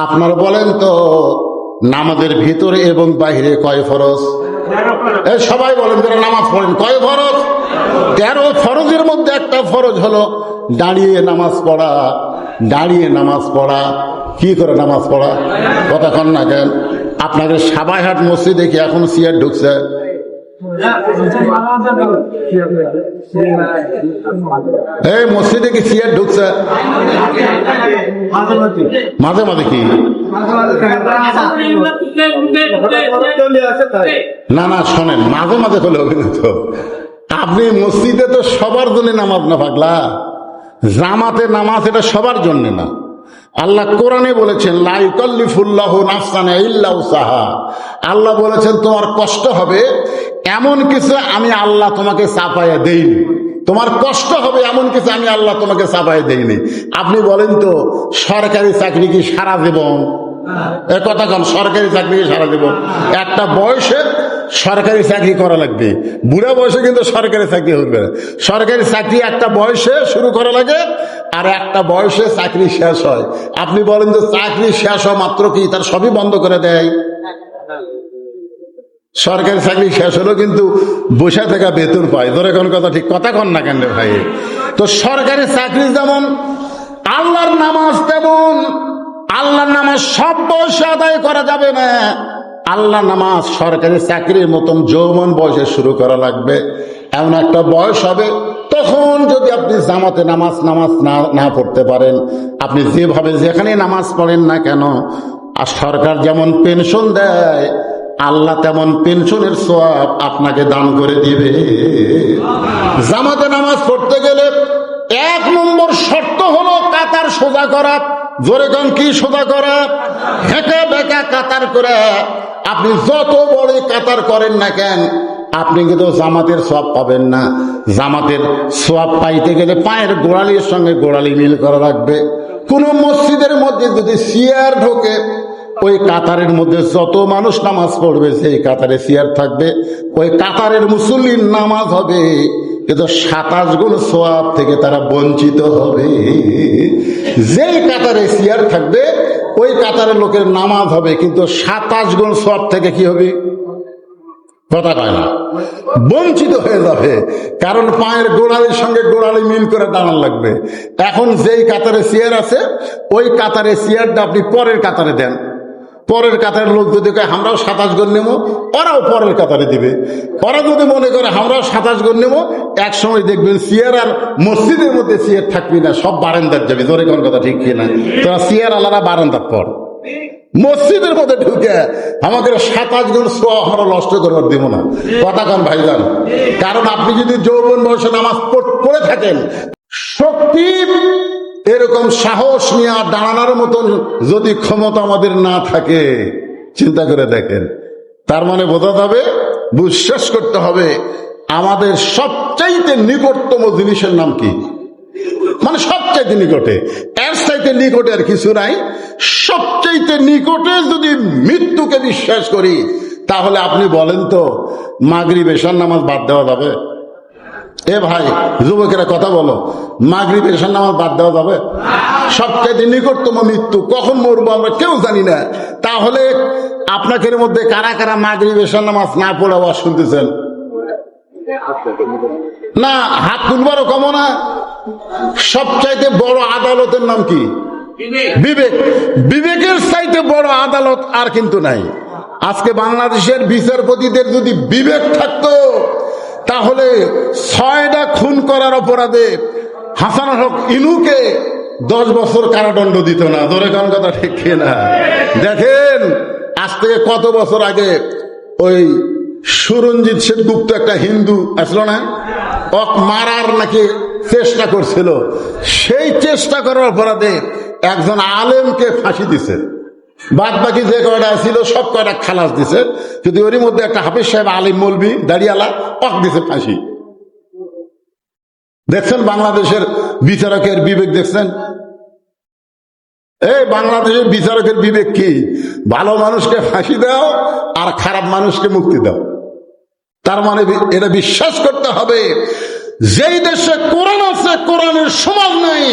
আপনারা বলেন তো নামাজের ভিতরে এবং বাইরে কয় ফরজ? সবাই বলেন যারা নামাজ পড়েন কয় ফরজ? 13 ফরজের মধ্যে একটা ফরজ হলো দাঁড়িয়ে নামাজ পড়া। দাঁড়িয়ে নামাজ পড়া কি করে নামাজ পড়া? কতক্ষণ না কেন আপনাকে সাবাইহাট মসজিদে কি এখন চেয়ার ঢুকছে? এই মসজিদে কি চেয়ার ঢুকছে? মাঝে মাঝে কি না না শোনেন, মাঝে মাঝে হলে তো আপনি মসজিদে তো সবার জন্য নামাজ না পাগলা। জামাতে নামাজ এটা সবার জন্য না। আল্লাহ কোরআনে বলেছেন লা ইউকাল্লিফুল্লাহু নাফসান ইল্লা উসাহা। আল্লাহ বলেছেন তোমার কষ্ট হবে এমন কিছু আমি আল্লাহ তোমাকে চাপাইয়া দেইনি। তোমার কষ্ট হবে এমন কিছু আমি আল্লাহ তোমাকে চাপাইয়া দেইনি। আপনি বলেন তো সরকারি চাকরি কি সারা জীবন? এ কথা কম, সরকারি চাকরি কি সারা জীবন? একটা বয়সে সরকারি চাকরি করা লাগবে, বুড়া বয়সে কিন্তু সরকারি চাকরি হবে। সরকারি চাকরি একটা বয়সে শুরু করা লাগে আর একটা বয়সে চাকরি শেষ হয়। আপনি বলেন তো চাকরি শেষ হওয়া মাত্র কি তার সবই বন্ধ করে দেয়? সরকারি চাকরি শেষ হলো কিন্তু বসে থাকা বেতন পায়। ধরে কোন কথা ঠিক কথা কন না কেন ভাই? তো সরকারি চাকরি যেমন আল্লাহর নামাজ তেমন। আল্লাহর নামাজ সব বয়সে আদায় করা যাবে না। আল্লাহ নামাজ সরকারি চাকরির মতন যৌবন বয়সে শুরু করা লাগবে। এমন একটা বয়স হবে তখন যদি আপনি জামাতে নামাজ না পড়তে পারেন, আপনি যেভাবে যেখানে নামাজ পড়েন না কেন, আর সরকার যেমন পেনশন দেয় আল্লাহ তেমন পেনশনের সওয়াব আপনাকে দান করে দিবে। জামাতে নামাজ পড়তে গেলে 1 নম্বর শর্ত হলো কাতার সোজা করা। জোরে কোন কি সোজা করা? হেঁটে বেঁকা কাতার করে আপনি যত বড় কাতার করেন না কেন আপনি কিন্তু জামাতের সওয়াব পাবেন না। জামাতের সওয়াব পাইতে গেলে পায়ের গোড়ালির সঙ্গে গোড়ালি মিল করা লাগবে। কোন মসজিদের মধ্যে যদি চেয়ার ঢোকে ওই কাতারের মধ্যে যত মানুষ নামাজ পড়বে সেই কাতারে চেয়ার থাকবে। ওই কাতারের মুসল্লির নামাজ হবে কিন্তু 27 গুণ সওয়াব থেকে তারা বঞ্চিত হবে। যেই কাতারে চেয়ার থাকবে ওই কাতারের লোকের নামাজ হবে কিন্তু 27 গুণ সওয়াব থেকে কি হবে? কথা কয় না, বঞ্চিত হয়ে যাবে। কারণ পায়ের গোড়ালির সঙ্গে গোড়ালি মিল করে দাঁড়ান লাগবে। এখন যেই কাতারে চেয়ার আছে ওই কাতারে চেয়ারটা আপনি পরের কাতারে দেন। পরের কাতারের লোক যদি কয় আমরাও 27 গুণ নেবো, ওরাও পরের কাতারে দিবে। ওরা যদি মনে করে আমরাও 27 গুণ নেবো, এক সময় দেখবেন চেয়ার আর মসজিদের মধ্যে চেয়ার থাকবি না, সব বারান্দার যাবে। ধরে কোন কথা ঠিক কিনা? তোরা চেয়ার আলাদা বারান্দার পর মসজিদের মধ্যে ঢুকে আমাকে 27 গুণ সওয়াব আমরা নষ্ট করবার দিব না। কথা কন ভাইজান। কারণ আপনি যদি যৌবন বয়সে নামাজ পড়ে থাকেন, শক্তি এরকম সাহস নিয়ে দাঁড়ানোর মতন যদি ক্ষমতা আমাদের না থাকে, চিন্তা করে দেখেন, তার মানে বোঝা যাবে, বিশ্বাস করতে হবে আমাদের সবচাইতে নিকটতম জিনিসের নাম কি? মানে সবচাইতে নিকটে, এর চাইতে নিকটে আর কিছু নাই। সবচাইতে নিকটে যদি মৃত্যুকে বিশ্বাস করি তাহলে আপনি বলেন তো মাগরিব এশার নামাজ বাদ দেওয়া যাবে? এ ভাই যুবকেরা কথা বলো, মাগরিব এশার নামাজ বাদ দেওয়া যাবে? সবচাইতে নিকটতম মৃত্যু, কখন মরবো আমরা কেউ জানি না। তাহলে আপনাদের মধ্যে কারা কারা মাগরিব এশার নামাজ না পড়ে আওয়াজ শুনতেছেন? না, হাত তুলবারও কম না। সবচাইতে বড় আদালতের নাম কি? বিবেক। বিবেকের চাইতে বড় আদালত আর কিন্তু নাই। আজকে বাংলাদেশের বিচারপতিদের যদি বিবেক থাকতো তাহলে 6টা খুন করার অপরাধে হাসানুল হক ইনুকে 10 বছর কারাদণ্ড দিত না। ধরে কোন কথা ঠিক না? দেখেন আজ থেকে কত বছর আগে ওই সুরঞ্জিত সেনগুপ্ত একটা হিন্দু আসলো না, ওক মারার নাকি চেষ্টা করছিল। সেই চেষ্টা করার অপরাধে একজন আলেমকে ফাঁসি দিছে। বাদ বাকি যে কয়টা ছিল সব কয়টা খালাস দিছে, যদি ওরই মধ্যে একটা হাফিজ সাহেব আলিম মৌলবি দাড়িয়ালা ওক দিছে ফাঁসি। দেখছেন বাংলাদেশের বিচারকের বিবেক? দেখছেন এই বাংলাদেশের বিচারকের বিবেক কি? ভালো মানুষকে ফাঁসি দাও আর খারাপ মানুষকে মুক্তি দাও। তার মানে এটা বিশ্বাস করতে হবে যেই দেশে কোরআন আছে, কোরআনের সমাজ নাই,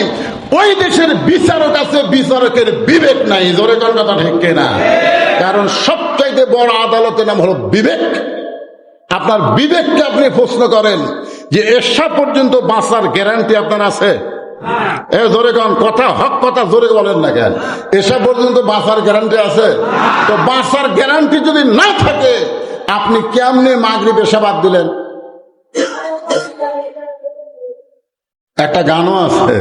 ওই দেশের বিচারক আছে, বিচারকের বিবেক নাই। জোরে কোন কথা ঠিক কিনা? কারণ সবচাইতে বড় আদালতের নাম হলো বিবেক। আপনার বিবেককে আপনি প্রশ্ন করেন যে এসা পর্যন্ত বাঁচার গ্যারান্টি আপনার আছে? জোরে কোন কথা, হক কথা জোরে বলেন না কেন? এসা পর্যন্ত বাঁচার গ্যারান্টি আছে? তো বাঁচার গ্যারান্টি যদি না থাকে, আপনি কেমনে মাগরিব এশা বাদ দিলেন? একটা গানও আছে,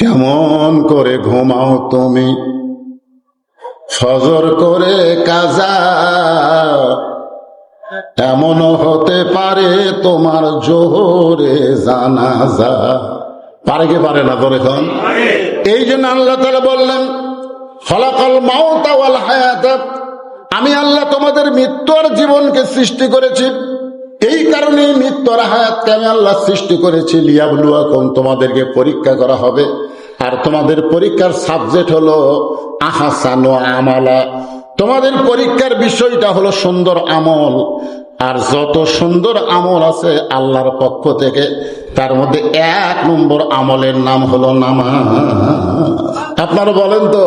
কেমন করে ঘুমাও তুমি ফজর করে কাজা, এমনও হতে পারে তোমার জোহরে জানাজা। পারে কি পারে না? করে এখন এই জন্য আল্লাহ তাআলা বললেন, খলাকাল মাউতা ওয়াল হায়াতা, আমি আল্লাহ তোমাদের মৃত্যু আর জীবনকে সৃষ্টি করেছি। এই কারণে মৃত্যু আর হায়াতকে আমি আল্লাহ সৃষ্টি করেছি, লিয়াবলুয়াকুম, তোমাদেরকে পরীক্ষা করা হবে। আর তোমাদের পরীক্ষার সাবজেক্ট হলো আহসানু আমালা, তোমাদের পরীক্ষার বিষয়টা হলো সুন্দর আমল। আর যত সুন্দর আমল আছে আল্লাহর পক্ষ থেকে, তার মধ্যে 1 নম্বর আমলের নাম হলো নামাজ। আপনারা বলেন তো,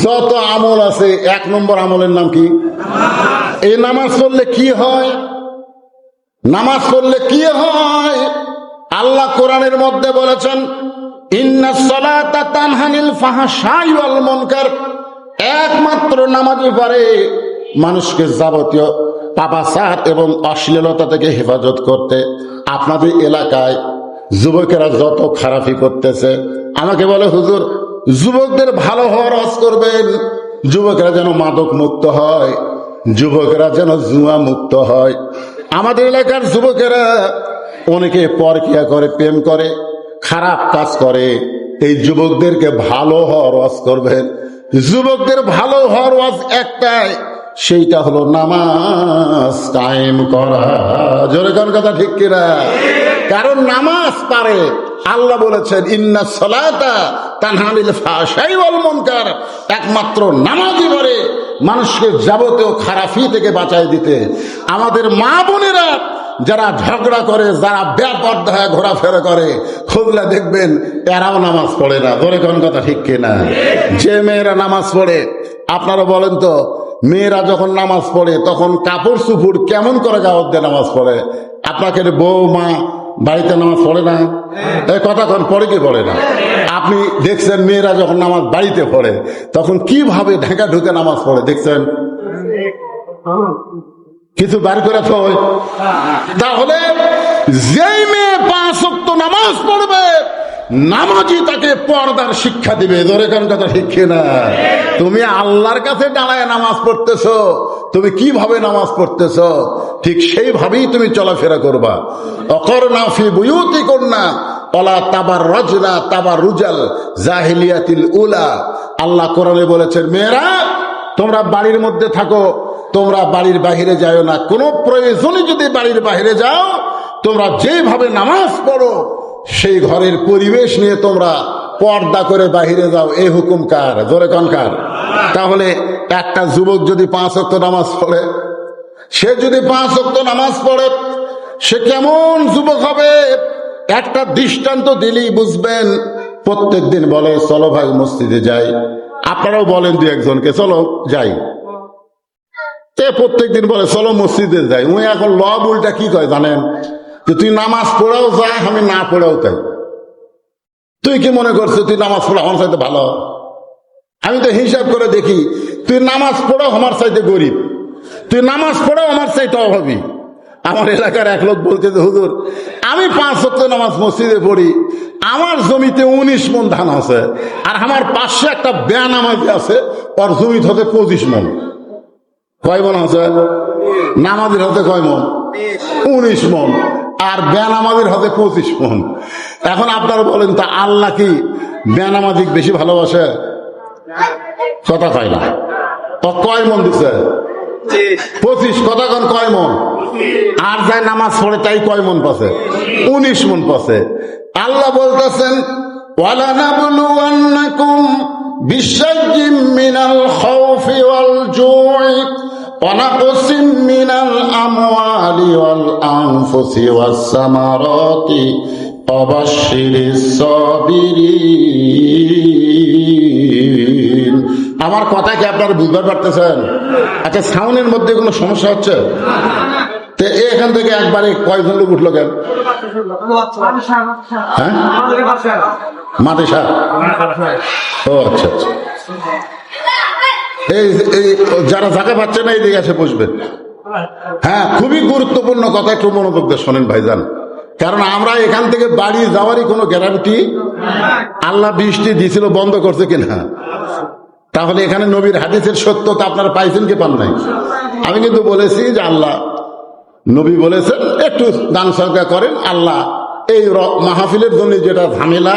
যত আমল আছে 1 নম্বর আমলের নাম কি? এই নামাজ পড়লে কি হয়? নামাজ পড়লে কি হয়? আল্লাহ কোরআনের মধ্যে বলেছেন, ইন্নাস সালাতা তানহা আনিল ফাহশাই ওয়াল মুনকার, একমাত্র নামাজই পারে মানুষকে যাবতীয় পাপাচার এবং অশ্লীলতা থেকে হেফাজত করতে। আপনাদের এলাকায় যুবকেরা যত খারাপি করতেছে, আমাকে বলে হুজুর যুবকদের ভালো হওয়ার ওয়াজ করবেন, যুবকেরা যেন মাদক মুক্ত হয়, যুবকেরা যেন জুয়া মুক্ত হয়। আমাদের এলাকার যুবকেরা অনেকে পরকিয়া করে, প্রেম করে, খারাপ কাজ করে। এই যুবকদেরকে ভালো হওয়ার ওয়াজ করবেন। যুবকদের ভালো হওয়ার ওয়াজ একটাই, সেইটা হলো নামাজ কায়েম করা। জোরে কোন কথা ঠিক কিনা? কারণ নামাজ পারে। আল্লাহ বলেছেন, ইন্নাস সালাতা তানহা আনিল ফাহশাই ওয়াল মুনকার, একমাত্র নামাজই পারে মানুষকে যাবতীয় খারাপি থেকে বাঁচাই দিতে। আমাদের মা বোনেরা যারা ঝগড়া করে, যারা বেপরদা হয়ে ঘোরাফেরা করে, খুঁজলে দেখবেন এরাও নামাজ পড়ে না। ধরে কোন কথা ঠিক কিনা? যে মেয়েরা নামাজ পড়ে, আপনারা বলেন তো, মেয়েরা যখন নামাজ পড়ে তখন কাপড় চুপুর কেমন করে গাওয়াত দিয়ে নামাজ পড়ে? আপনাকে বউ মা বাড়িতে নামাজ পড়ে না? এই কথা কোন পড়ে কি পড়ে না? আপনি দেখছেন মেয়েরা যখন নামাজ বাড়িতে পড়ে তখন কিভাবে ঢাকা ঢুকে নামাজ পড়ে দেখছেন? কিছু বার করে থয়। তাহলে যেই মেয়ে 5 ওয়াক্ত নামাজ পড়বে, নামাজই তাকে পর্দার শিক্ষা দিবে। ধরে কোন কথা ঠিক কিনা? তুমি আল্লাহর কাছে দাঁড়ায় নামাজ পড়তেছো, তুমি কিভাবে নামাজ পড়তেছো ঠিক সেইভাবেই তুমি চলাফেরা করবা। অকরনা ফি বুয়ুতিকুন্না ওয়ালা তাবাররাজনা তাবাররুজাল জাহিলিয়াতিল উলা। আল্লাহ কোরআনে বলেছেন, মেয়েরা তোমরা বাড়ির মধ্যে থাকো, তোমরা বাড়ির বাহিরে যাও না। কোনো প্রয়োজনে যদি বাড়ির বাহিরে যাও, তোমরা যেভাবে নামাজ পড়ো সেই ঘরের পরিবেশ নিয়ে তোমরা পর্দা করে বাহিরে যাও। এই হুকুম কার? জোরে কোন কার? তাহলে একটা যুবক যদি 5 ওয়াক্ত নামাজ পড়ে, সে যদি 5 ওয়াক্ত নামাজ পড়ে, সে কেমন যুবক হবে? একটা দৃষ্টান্ত দিলেই বুঝবেন। প্রত্যেক দিন বলে, চলো ভাই মসজিদে যাই। আপনারাও বলেন 2-1জনকে, চলো যাই। প্রত্যেক দিন বলে চলো মসজিদে যাই। উনি এখন লব উল্টা কি কয় জানেন? যে তুই নামাজ পড়াও যা, আমি না পড়াও তাই। তুই কি মনে করছিস তুই নামাজ পড়া আমার চাইতে ভালো? আমি তো হিসাব করে দেখি, তুই নামাজ পড়াও আমার চাইতে গরিব, তুই নামাজ পড়াও আমার চাইতে অভাবী। আমার এলাকার এক লোক বলছে যে হুজুর আমি 5 ওয়াক্ত নামাজ মসজিদে পড়ি, আমার জমিতে 19 মণ ধান আছে, আর আমার পাশে একটা বেনামাজি আছে, ওর জমিতে হতে 25 মণ। কয় মণ আছে? নামাজির হতে কয় মণ? 19 মণ। আর বেনামাজির হতে 25 মণ। এখন আপনারা বলেন, তা আল্লাহ কি বেনামাজিক বেশি ভালোবাসে? কথা কয় না। ও কয় মণ দিছে? 25। কথা কন কয় মণ? আর যাই নামাজ পড়ে তাই কয় মণ পাচ্ছে? 19 মণ পাচ্ছে। আল্লাহ বলতেছেন, ওয়ালানাবলুওয়ান্নাকুম বিশাইইম মিনাল খাউফি ওয়াল জুই ওয়ানাকসিম মিনাল আমওয়ালি ওয়াল আনফুসি ওয়াস সামারাতি ওয়াবাশশিরিস সাবিরিন। আমার কথা কি আপনারা বুঝতে পারতেছেন? আচ্ছা, সাউন্ডের মধ্যে কোনো সমস্যা হচ্ছে? তো এখান থেকে একবারে কয়জন লোক উঠলো কেন? হ্যাঁ, মাঠে সার। ও আচ্ছা আচ্ছা, এই যারা জায়গা পাচ্ছে না এই দিকে এসে বসবে। হ্যাঁ, খুবই গুরুত্বপূর্ণ কথা, একটু মনোযোগ দিয়ে শোনেন ভাইজান। কারণ আমরা এখান থেকে বাড়ি যাওয়ারই কোনো গ্যারান্টি, আল্লাহ বৃষ্টি দিয়েছিল বন্ধ করছে কিনা? তাহলে এখানে নবীর হাদিসের সত্যতা আপনারা পাইছেন কি পান নাই? আমি কিন্তু বলেছি যে আল্লাহ নবী বলেছেন একটু দান সদকা করেন, আল্লাহ এই মাহফিলের জন্য যেটা ঝামেলা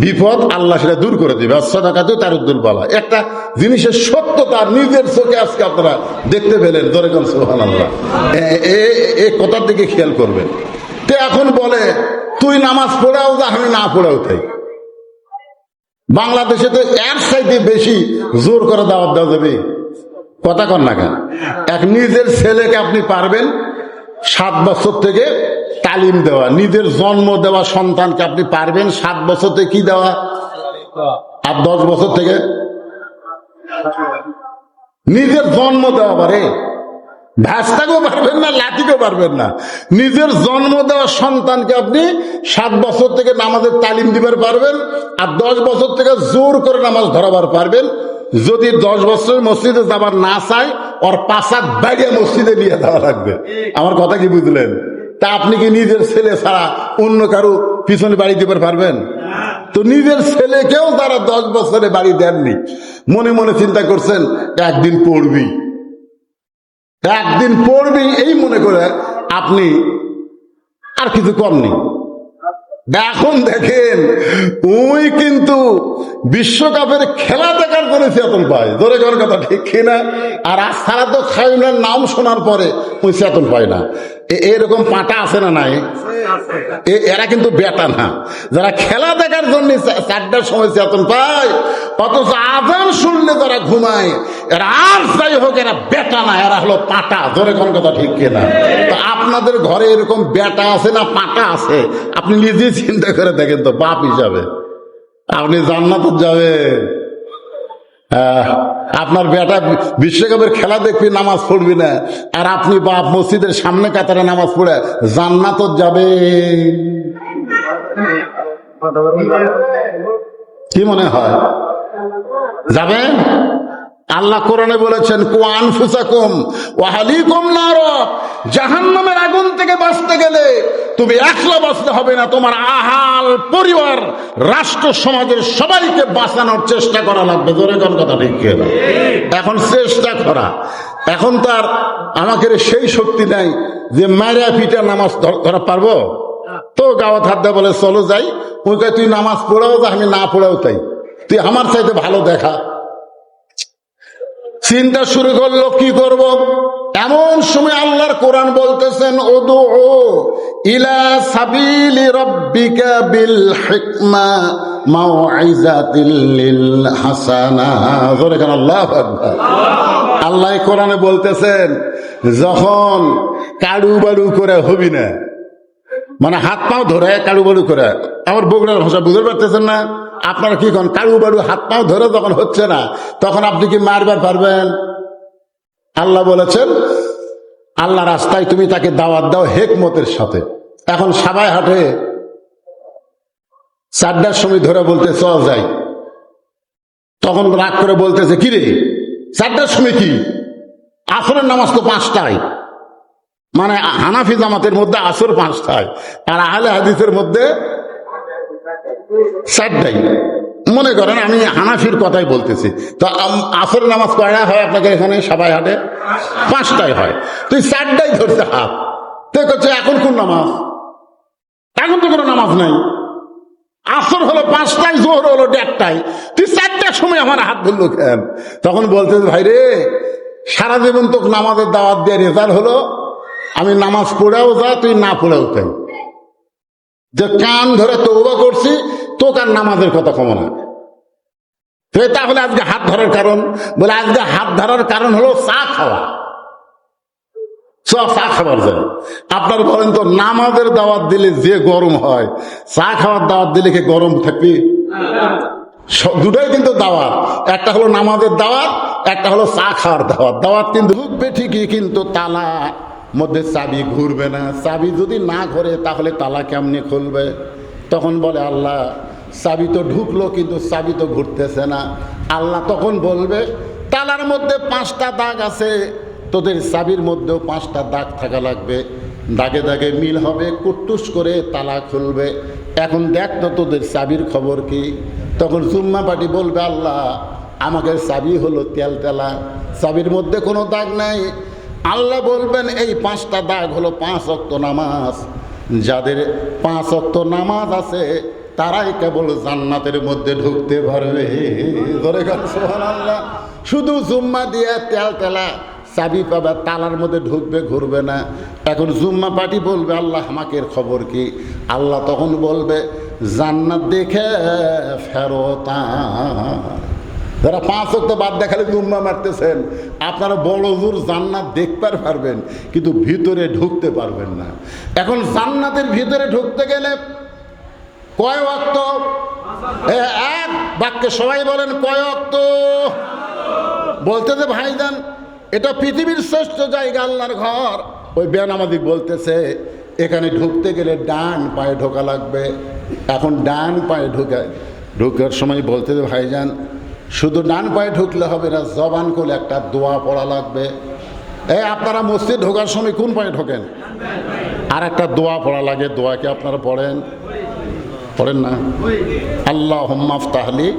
বিপদ আল্লাহ সেটা দূর করে দিবে। সদাকাতে তার উদ্দুল বলা একটা জিনিসের সত্যতা নিজের চোখে আজকে আপনারা দেখতে পেলেন। ধরে কোন সুবহানাল্লাহ, এই কথার দিকে খেয়াল করবেন। তো এখন বলে তুই নামাজ পড়াও যা, আমি না পড়াও তাই। বাংলাদেশে তো এর চাইতে বেশি জোর করে দাওয়াত দেওয়া যাবে? কথা কন না কেন? এক নিজের ছেলেকে আপনি পারবেন 7 বছর থেকে তালিম দেওয়া, নিজের জন্ম দেওয়া সন্তানকে আপনি পারবেন 7 বছর থেকে কি দেওয়া, আর 10 বছর থেকে নিজের জন্ম দেওয়া পারে? ভ্যাসটাকেও পারবেন না, লাঠিকেও পারবেন না। নিজের জন্ম দেওয়া সন্তানকে আপনি 7 বছর থেকে নামাজের তালিম দিবার পারবেন, আর 10 বছর থেকে জোর করে নামাজ ধরাবার পারবেন। যদি 10 বছর মসজিদে যাবার না চায়, ওর 5 হাত বাইরে মসজিদে নিয়ে যাওয়া লাগবে। আমার কথা কি বুঝলেন? তা আপনি কি নিজের ছেলে ছাড়া অন্য কারো পিছনে বাড়ি দিবার পারবেন? তো নিজের ছেলেকেও তারা 10 বছরে বাড়ি দেননি, মনে মনে চিন্তা করছেন একদিন পড়বি, একদিন পড়বি, এই মনে করে আপনি আর কিছু কমনি। এখন দেখেন ওই কিন্তু বিশ্বকাপের খেলা দেখার জন্য চেতন পায়। ধরে কোন কথা ঠিক কিনা? আর আজ সারা তো খাইনার নাম শোনার পরে ওই চেতন পায় না। এরকম পাটা আছে না নাই? এরা কিন্তু বেটা না, যারা খেলা দেখার জন্য 4টার সময় চেতন পায়, অথচ আজান শুনলে যারা ঘুমায়, এরা আর যাই হোক এরা বেটা না, এরা হলো পাটা। ধরে কোন কথা ঠিক কিনা? তো আপনাদের ঘরে এরকম বেটা আছে না পাটা আছে? আপনি নিজেই চিন্তা করে দেখেন তো, বাপ হিসাবে আপনি জান্নাতে যাবে, আপনার বেটা বিশ্বকাপের খেলা দেখবি, নামাজ পড়বি না, আর আপনি বাপ মসজিদের সামনে কাতারে নামাজ পড়ে জান্নাত যাবে। কি মনে হয় যাবে? আল্লাহ কোরআনে বলেছেন কু আনফুসাকুম ওয়া আহলিকুম নার, জাহান্নামের আগুন থেকে বাঁচতে গেলে তুমি একলা বাঁচতে হবে না, তোমার আহাল পরিবার রাষ্ট্র সমাজের সবাইকে বাঁচানোর চেষ্টা করা লাগবে। ধরে কোন কথা ঠিক কিনা? এখন চেষ্টা করা, এখন তার আমাকে সেই শক্তি নাই যে মারিয়া পিটা নামাজ ধরা পারবো। তো গাওয়া থাকতে বলে চলো যাই, ওই কয় তুই নামাজ পড়াও যা, আমি না পড়াও তাই, তুই আমার চাইতে ভালো দেখা। চিন্তা শুরু করলো কি করব। এমন সময় আল্লাহর কোরআন বলতেছেন উদউ ইলা সাবিলি রাব্বিকা বিল হিকমা মাউইজাতিল লিল হাসানা। জোরে কান আল্লাহু আকবার। আল্লাহ কোরআনে বলতেছেন যখন কাড়ু বাড়ু করে হবি না, মানে হাত পাও ধরে কাড়ু বাড়ু করে, আমার বগুড়ার ভাষা বুঝতে পারতেছেন না? আপনারা কি কন? কাড়ু বাড়ু হাত পাও ধরে যখন হচ্ছে না, তখন আপনি কি মারবার পারবেন? আল্লাহ বলেছেন আল্লাহ রাস্তায় তুমি তাকে দাওয়াত দাও হিকমতের সাথে। এখন সবাই হাটে 4টার সময় ধরে বলতে চল যাই, তখন রাগ করে বলতেছে কি রে 4টার সময় কি? আসরের নামাজ তো 5টায়, মানে হানাফি জামাতের মধ্যে আসর 5টায়, আর আহলে হাদিসের মধ্যে 4টায়। মনে করেন আমি হানাফির কথাই বলতেছি, তো আসরের নামাজ কয়টা হয় আপনাদের এখানে সবাই হাটে? 5টায় হয়। তুই 4টায় ধরছে হাত, তো করছে এখন কোন নামাজ? এখন তো কোনো নামাজ নাই। আসর হলো 5টায়, জোহর হলো 1টায়, তুই 4টার সময় আমার হাত ধরলো কেন? তখন বলতে ভাই রে, সারা জীবন তো নামাজের দাওয়াত দিয়ে রেজাল্ট হলো আমি নামাজ পড়েও যা, তুই না পড়েও তাই, যে কান ধরে তওবা করছি, তো কার নামাজের কথা কম না। তাহলে আজকে হাত ধরার কারণ বলে, আজকে হাত ধরার কারণ হলো চা খাওয়া। চা খাবার যায়। আপনার বলেন তো, নামাজের দাওয়াত দিলে যে গরম হয়, চা খাওয়ার দাওয়াত দিলে কি গরম থাকবে? দুটাই কিন্তু দাওয়াত, একটা হলো নামাজের দাওয়াত, একটা হলো চা খাওয়ার দাওয়াত। দাওয়াত কিন্তু ঢুকবে ঠিকই, কিন্তু তালা মধ্যে চাবি ঘুরবে না। চাবি যদি না ঘোরে তাহলে তালা কেমনে খুলবে? তখন বলে আল্লাহ, চাবি তো ঢুকলো কিন্তু চাবি তো ঘুরতেছে না। আল্লাহ তখন বলবে, তালার মধ্যে 5টা দাগ আছে, তোদের চাবির মধ্যেও 5টা দাগ থাকা লাগবে। দাগে দাগে মিল হবে, কুট্টুস করে তালা খুলবে। এখন দেখ তো তোদের চাবির খবর কি? তখন জুম্মা পাটি বলবে, আল্লাহ আমাদের চাবি হলো তেলতেলা, চাবির মধ্যে কোনো দাগ নাই। আল্লাহ বলবেন, এই 5টা দাগ হলো 5 ওয়াক্ত নামাজ। যাদের 5 ওয়াক্ত নামাজ আছে তারাই কেবল জান্নাতের মধ্যে ঢুকতে পারবে। ধরে গেল সুবহানাল্লাহ। শুধু জুম্মা দিয়ে তেলতেলা চাবি পাবে, তালার মধ্যে ঢুকবে, ঘুরবে না। এখন জুম্মা পাটি বলবে, আল্লাহ আমাকে খবর কি? আল্লাহ তখন বলবে, জান্নাত দেখে ফেরত। যারা 5 ওয়াক্ত বাদ দেখালে জুম্মা মারতেছেন, আপনারা বড় জোর জান্নাত দেখতে পারবেন, কিন্তু ভিতরে ঢুকতে পারবেন না। এখন জান্নাতের ভিতরে ঢুকতে গেলে কয় ওয়াক্ত? এক বাক্যে সবাই বলেন, কয় ওয়াক্ত? বলতেছে ভাইজান, এটা পৃথিবীর শ্রেষ্ঠ জায়গা, আল্লাহর ঘর। ওই বেনামাজি বলতেছে, এখানে ঢুকতে গেলে ডান পায়ে ঢোকা লাগবে। এখন ডান পায়ে ঢুকার সময় বলতেছে ভাইজান, শুধু ডান পায়ে ঢুকলে হবে না, জবান করে একটা দোয়া পড়া লাগবে। আপনারা মসজিদ ঢোকার সময় কোন পায়ে ঢোকেন? আর একটা দোয়া পড়া লাগে। দোয়া কি আপনারা পড়েন না? আল্লাহুম্মা ফতাহলি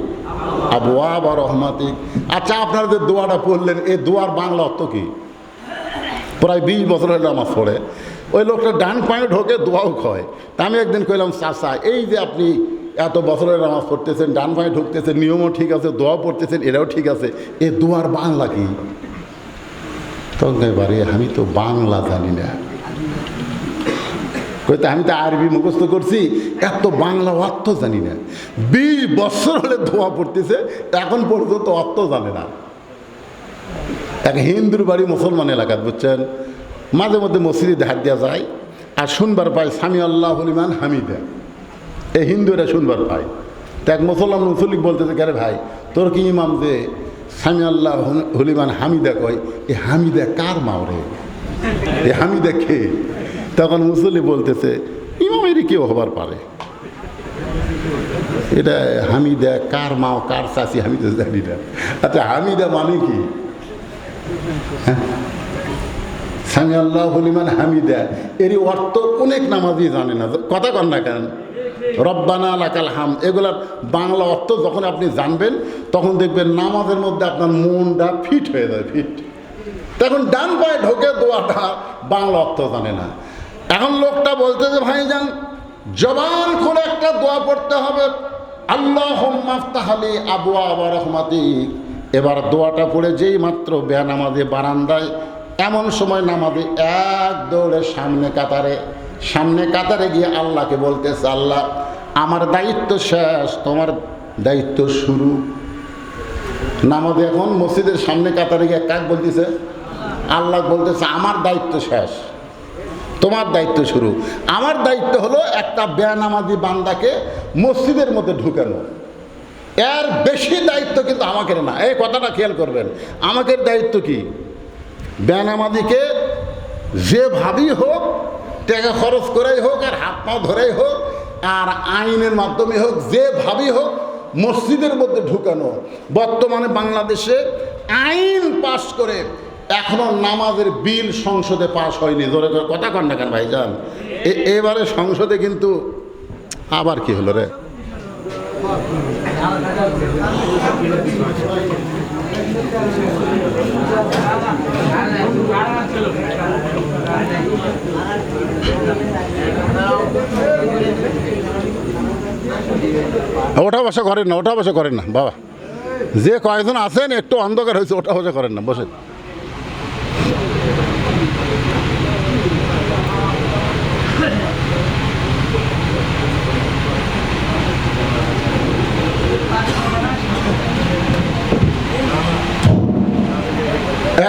আবওয়াবা রহমাতিক। আচ্ছা, আপনারা যে দোয়াটা পড়লেন, এই দোয়ার বাংলা অর্থ কি? প্রায় 20 বছর হলে নামাজ পড়ে ওই লোকটা ডান পায়ে ঢোকে, দোয়াও খায়। তা আমি একদিন কইলাম, চাচা এই যে আপনি এত বছরের নামাজ পড়তেছেন, ডান পায়ে ঢুকতেছেন, নিয়মও ঠিক আছে, দোয়া পড়তেছেন, এটাও ঠিক আছে, এই দোয়ার বাংলা কি? তখন বাড়ি, আমি তো বাংলা জানি না। কইতে, আমি তো আরবি মুখস্থ করছি, এত বাংলা অর্থ জানি না। 20 বছর হলে দোয়া পড়তেছে, এখন পর্যন্ত অর্থ জানে না। এক হিন্দুর বাড়ি মুসলমান এলাকাত, বুঝছেন, মাঝে মধ্যে মসজিদে ধার দেওয়া যায়, আর শুনবার পায় সামি আল্লাহু লিমান হামিদা। এই হিন্দুরা শুনবার পায়। তো এক মুসলিক বলতেছে, আরে ভাই, তোর কি ইমাম যে সামি আল্লাহু লিমান হামিদা কয়, এ হামিদা কার মাওরে? এ হামিদা কে? তখন মুসল্লি বলতেছে, ইমামেরই কেউ হবার পারে, এটা হামিদা কার মাও কার চাষি আমি তো জানি না। আচ্ছা, হামিদা মানে কি? সামি আল্লাহু লিমান হামিদা এর অর্থ অনেক নামাজি জানে না। কথা কন না কেন? রব্বানা লাকাল হাম, এগুলার বাংলা অর্থ যখন আপনি জানবেন, তখন দেখবেন নামাজের মধ্যে আপনার মনটা ফিট হয়ে যায়, ফিট। তখন ডান পায়ে ঢোকে দোয়াটা বাংলা অর্থ জানে না। এখন লোকটা বলতেছে, ভাইজান জবান খুলে একটা দোয়া পড়তে হবে, আল্লাহুম্মা ফতাহলি আবওয়াবা রহমাতিক। এবার দোয়াটা পড়ে যেই মাত্র বেনামাজি বারান্দায়, এমন সময় নামাজি এক দৌড়ে সামনে কাতারে গিয়ে আল্লাহকে বলতেছে, আল্লাহ আমার দায়িত্ব শেষ, তোমার দায়িত্ব শুরু। নামাজি এখন মসজিদের সামনে কাতারে গিয়ে কাক বলতেছে? আল্লাহ বলতেছে, আমার দায়িত্ব শেষ, তোমার দায়িত্ব শুরু। আমার দায়িত্ব হলো একটা বেনামাজি বান্দাকে মসজিদের মধ্যে ঢুকানো। এর বেশি দায়িত্ব কিন্তু আমাকে না। এই কথাটা খেয়াল করবেন, আমাকে দায়িত্ব কি? বেনামাজিকে যেভাবেই হোক, টাকা খরচ করেই হোক, আর হাত পা ধরেই হোক, আর আইনের মাধ্যমে হোক, যেভাবেই হোক মসজিদের মধ্যে ঢুকানো। বর্তমানে বাংলাদেশে আইন পাশ করে এখনো নামাজের বিল সংসদে পাশ হয়নি। ধরে কথা কন না কেন ভাইজান? এবারে সংসদে কিন্তু আবার কি হলো রে? ওঠা বসা করেন না, ওঠা বসা করেন না বাবা। যে কয়েকজন আছেন একটু অন্ধকার হয়েছে, ওঠা বসা করেন না, বসে।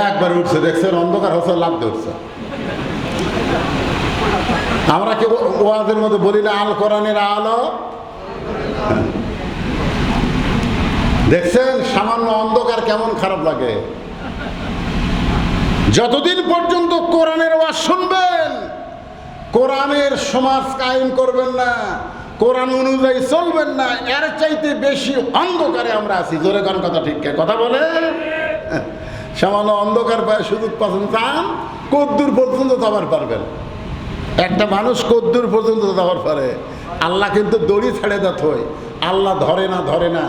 একবার উঠছে, দেখছেন অন্ধকার হচ্ছে, লাভ ধরছে। আমরা কি ওয়াজের মধ্যে বলি না আল কোরআনের আলো? দেখছেন সামান্য অন্ধকার কেমন খারাপ লাগে। যতদিন পর্যন্ত কোরআনের ওয়াজ শুনবেন, কোরআনের সমাজ কায়েম করবেন না, কোরআন অনুযায়ী চলবেন না, এর চাইতে বেশি অন্ধকারে আমরা আছি। জোরে কোন কথা ঠিক কথা বলে? সামান্য অন্ধকার পায় সুযোগ পাচ্ছেন, চান কদ্দূর পর্যন্ত যাবার পারবেন। একটা মানুষ কদ্দূর পর্যন্ত যাবার পারে। আল্লাহ কিন্তু দড়ি ছাড়ে দেয় থই, আল্লাহ ধরে না,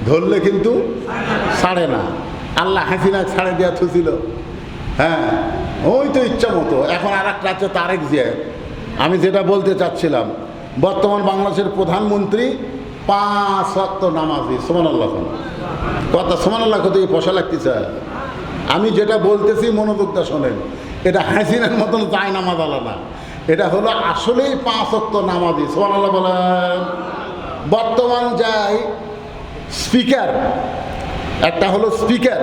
ধরলে কিন্তু ছাড়ে না। আল্লাহ হাসিনা ছাড়ে দেওয়া থুছিল, হ্যাঁ ওই তো ইচ্ছা মতো। এখন আর একটা আছে তারেক জিয়া। আমি যেটা বলতে চাচ্ছিলাম, বর্তমান বাংলাদেশের প্রধানমন্ত্রী 5 ওয়াক্ত নামাজি। সুবহানাল্লাহ কথা, সুবহানাল্লাহ কত পয়সা লাগতেছে। আমি যেটা বলতেছি মনোযোগটা শোনেন, এটা হাসিনার মতন যায় নামাজ আলা না, এটা হলো আসলেই 5 ওয়াক্ত নামাজি। সুবহানাল্লাহ বলেন। বর্তমান যাই স্পিকার, একটা হলো স্পিকার,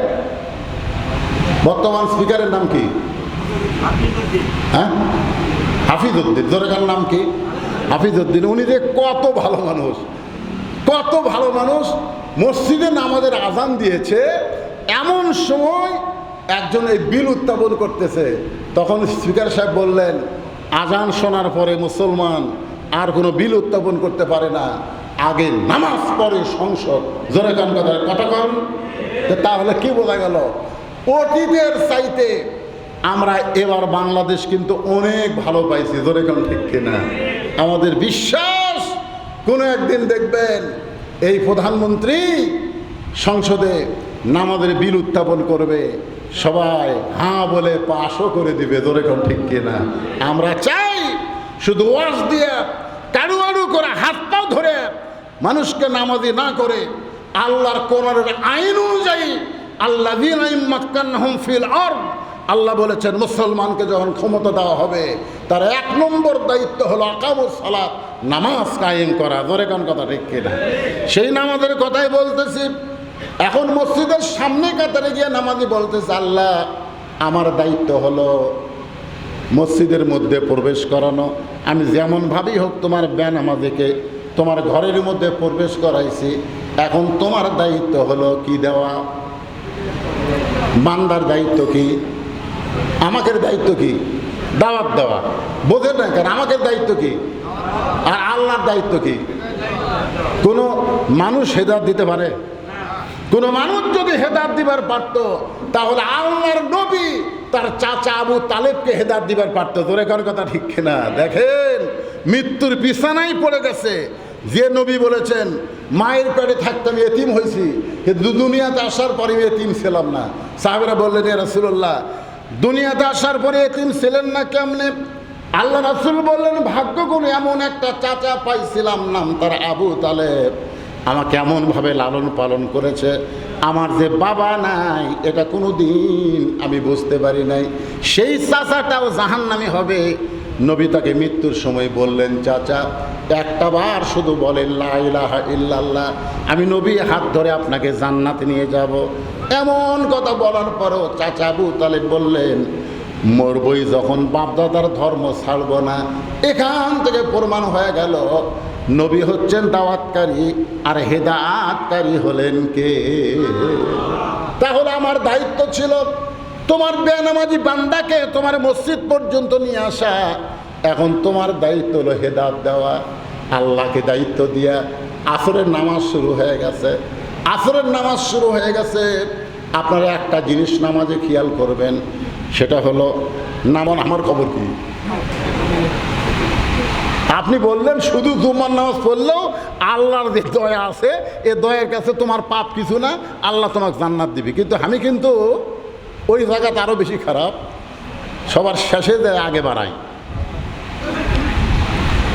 বর্তমান স্পিকারের নাম কি? হ্যাঁ, হাফিজউদ্দিন। জোরেকার নাম কি? হাফিজউদ্দিন। উনি যে কত ভালো মানুষ, কত ভালো মানুষ। মসজিদে নামাজের আজান দিয়েছে, এমন সময় একজন এই বিল উত্থাপন করতেছে। তখন স্পিকার সাহেব বললেন, আজান শোনার পরে মুসলমান আর কোনো বিল উত্থাপন করতে পারে না, আগে নামাজ পড়ে সংসদ। জোরে কান কথা কন। তাহলে কি বোঝা গেল? অতীতের চাইতে আমরা এবার বাংলাদেশ কিন্তু অনেক ভালো পাইছি। জোরে কান ঠিক কিনা? আমাদের বিশ্বাস কোনো একদিন দেখবেন এই প্রধানমন্ত্রী সংসদে নামাজের বিল উত্থাপন করবে, সবাই হ্যাঁ বলে পাশও করে দিবে। জোরে কান ঠিক কিনা? আমরা চাই শুধু ওয়াজ দিয়ে কারু আরু করে হাত পাও ধরে মানুষকে নামাজি না করে আল্লাহর কোরআনের আইন অনুযায়ী আল্লাযীনা ইম্মাক্কানাহুম ফিল আরদ, আল্লাহ বলেছেন মুসলমানকে যখন ক্ষমতা দেওয়া হবে তার 1 নম্বর দায়িত্ব হলো আকামুস সালাত, নামাজ কায়েম করা। জোরে কোন কথা ঠিক কিনা? সেই নামাজের কথাই বলতেছি। এখন মসজিদের সামনে কাতারে গিয়ে নামাজি বলতেছে, আল্লাহ আমার দায়িত্ব হলো মসজিদের মধ্যে প্রবেশ করানো। আমি যেমনভাবেই হোক তোমার বেনামাজিকে তোমার ঘরের মধ্যে প্রবেশ করাইছি, এখন তোমার দায়িত্ব হলো কি দেওয়া? বান্দার দায়িত্ব কি? আমাদের দায়িত্ব কি? দাওয়াত দেওয়া। বোঝেন না কেন? আমাদের দায়িত্ব কি আর আল্লাহর দায়িত্ব কি? কোনো মানুষ হেদায়েত দিতে পারে? কোনো মানুষ যদি হেদায়েত দিবার পারত তাহলে আল্লাহর নবী তার চাচা আবু তালেবকে হেদায়েত দিবার পারত। তোরে কার কথা ঠিক কিনা? দেখেন মৃত্যুর বিছানায় পড়ে গেছে, যে নবী বলেছেন মায়ের পেটে থাকতে আমি এতিম হয়েছি, কিন্তু দুনিয়াতে আসার পরে এতিম ছিলাম না। সাহাবেরা বললেন, ইয়া রাসূলুল্লাহ দুনিয়াতে আসার পরে এতিম ছিলেন না কেমনে? আল্লাহ রাসূল বললেন, ভাগ্য করে এমন একটা চাচা পাইছিলাম, নাম তার আবু তালেব, আমাকে এমনভাবে লালন পালন করেছে, আমার যে বাবা নাই এটা কোনো দিন আমি বুঝতে পারি নাই। সেই চাচাটাও জাহান্নামী হবে। নবী তাকে মৃত্যুর সময় বললেন, চাচা একটা বার শুধু বলেন লা ইলাহা ইল্লাল্লাহ, আমি নবী হাত ধরে আপনাকে জান্নাতে নিয়ে যাব। এমন কথা বলার পরও চাচা আবু তালেব বললেন, মরবই যখন বাপদাদার ধর্ম ছাড়ব না। এখান থেকে প্রমাণ হয়ে গেল নবী হচ্ছেন দাওয়াতকারী আর হেদায়েতকারী হলেন কে? তাহলে আমার দায়িত্ব ছিল তোমার বেনামাজি বান্দাকে তোমার মসজিদ পর্যন্ত নিয়ে আসা। এখন তোমার দায়িত্ব হলো হেদায়েত দেওয়া। আল্লাহকে দায়িত্ব দিয়া আসরের নামাজ শুরু হয়ে গেছে। আসরের নামাজ শুরু হয়ে গেছে। আপনারা একটা জিনিস নামাজে খেয়াল করবেন, সেটা হলো নামান আমার খবর কি? আপনি বললেন শুধু জুমার নামাজ পড়লেও আল্লাহর যে দয়া আছে, এ দয়ার কাছে তোমার পাপ কিছু না, আল্লাহ তোমাকে জান্নাত দিবে। কিন্তু আমি কিন্তু ওই জায়গাতে আরও বেশি খারাপ, সবার শেষে যায় আগে বাড়াই।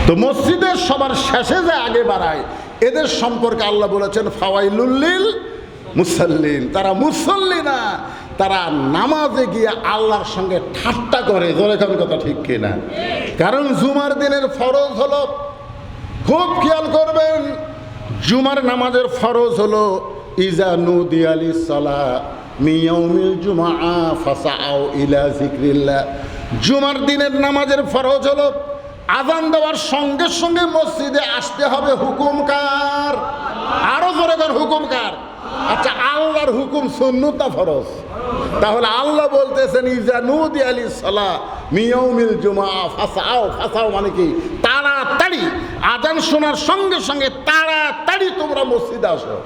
তো মসজিদের সবার শেষে যায় আগে বাড়ায়, এদের সম্পর্কে আল্লাহ বলেছেন ফাওয়াইলুল লিল মুসাল্লিন, তারা মুসল্লি না, তারা নামাজে গিয়ে আল্লাহর সঙ্গে ঠাট্টা করে। জোরে কান কথা ঠিক কিনা? কারণ জুমার দিনের ফরজ হলো, খুব খেয়াল করবেন, জুমার নামাজের ফরজ হলো ইজা নুদিয়া লিস-সালাহ মিন ইয়াউমিল জুমআ ফাসাউ ইলা যিকরিল্লাহ। জুমার দিনের নামাজের ফরজ হলো আজান দেওয়ার সঙ্গে সঙ্গে মসজিদে আসতে হবে হুকুম কার? আরো জোরে কর, হুকুম কার? আচ্ছা, আল্লাহর হুকুম সুন্নত না ফরজ? তাহলে আল্লাহ বলতেছেন ইজা নুদি আলিস সালাহ মিয়াউমিল জুমআ ফাসাও। ফাসাও মানে কি? তাড়াতাড়ি। আজান শোনার সঙ্গে সঙ্গে তাড়াতাড়ি তোমরা মসজিদে আসো।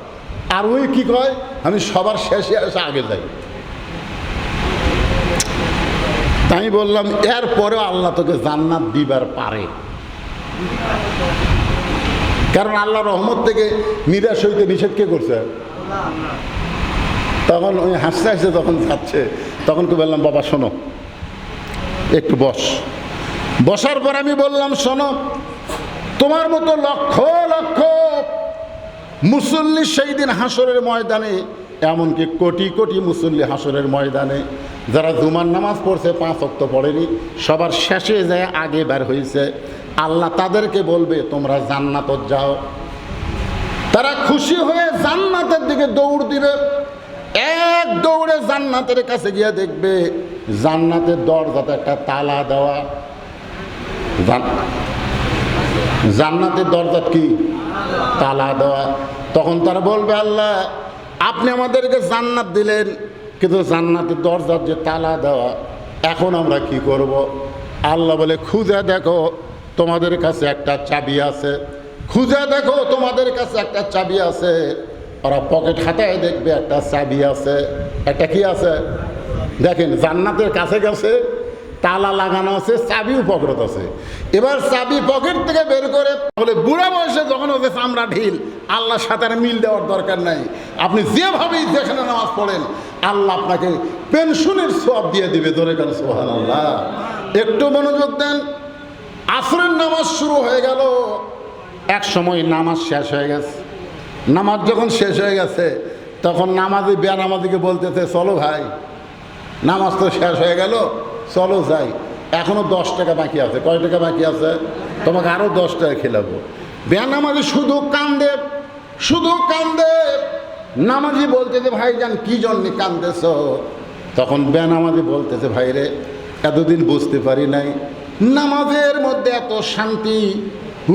আর ওই কি কয়, আমি সবার শেষে এসে আগে যাই। তাই বললাম এরপরেও আল্লাহ তোকে জান্নাত দিবার পারে, কারণ আল্লাহ রহমত থেকে নিরাশ হইতে নিষেধ কে করছে? তখন ওই হাসতে হাসতে যখন যাচ্ছে তখন তো বললাম বাবা শোনো, একটু বসার পর আমি বললাম শোনো, তোমার মতো লক্ষ লক্ষ মুসল্লি সেই দিন হাসরের ময়দানে, এমনকি কোটি কোটি মুসল্লি হাসরের ময়দানে যারা জুমার নামাজ পড়ছে 5 ওয়াক্ত পড়েনি, সবার শেষে যায় আগে বের হয়েছে, আল্লাহ তাদেরকে বলবে তোমরা জান্নাতে যাও। তারা খুশি হয়ে জান্নাতের দিকে দৌড় দিবে। এক দৌড়ে জান্নাতের কাছে গিয়ে দেখবে জান্নাতের দরজাতে একটা তালা দেওয়া। জান্নাতের দরজা কি? তালা দেওয়া। তখন তারা বলবে আল্লাহ আপনি আমাদেরকে জান্নাত দিলেন, কিন্তু জান্নাতের দরজার যে তালা দেওয়া, এখন আমরা কি করব? আল্লাহ বলে খুঁজে দেখো তোমাদের কাছে একটা চাবি আছে, খুঁজে দেখো তোমাদের কাছে একটা চাবি আছে। ওরা পকেট হাতায় দেখবে একটা চাবি আছে। একটা কি আছে? দেখেন জান্নাতের কাছে গেছে, তালা লাগানো আছে, চাবিও পকেট আছে। এবার চাবি পকেট থেকে বের করে বলে বুড়া বয়সে যখন ওদের চামড়া ঢিল, আল্লাহর সাথে মিল দেওয়ার দরকার নাই, আপনি যেভাবেই যেখানে নামাজ পড়েন আল্লাহ আপনাকে পেনশনের সওয়াব দিয়ে দিবে। ধরে গেল সুবহানাল্লাহ। একটু মনোযোগ দেন। আসরের নামাজ শুরু হয়ে গেল, এক সময় নামাজ শেষ হয়ে গেছে। নামাজ যখন শেষ হয়ে গেছে তখন নামাজি বেনামাজিকে বলতেছে চলো ভাই, নামাজ তো শেষ হয়ে গেল, চলো যাই, এখনো 10 টাকা বাকি আছে। কয় টাকা বাকি আছে? তোমাকে আরো 10 টাকা খেলাবো। বেনামাজি শুধু কান্দে, শুধু কান্দে। নামাজি বলতেছে ভাইজান কি জন্য কান্দেছ? তখন বেনামাজি বলতেছে ভাই রে, এতদিন বুঝতে পারি নাই নামাজের মধ্যে এত শান্তি,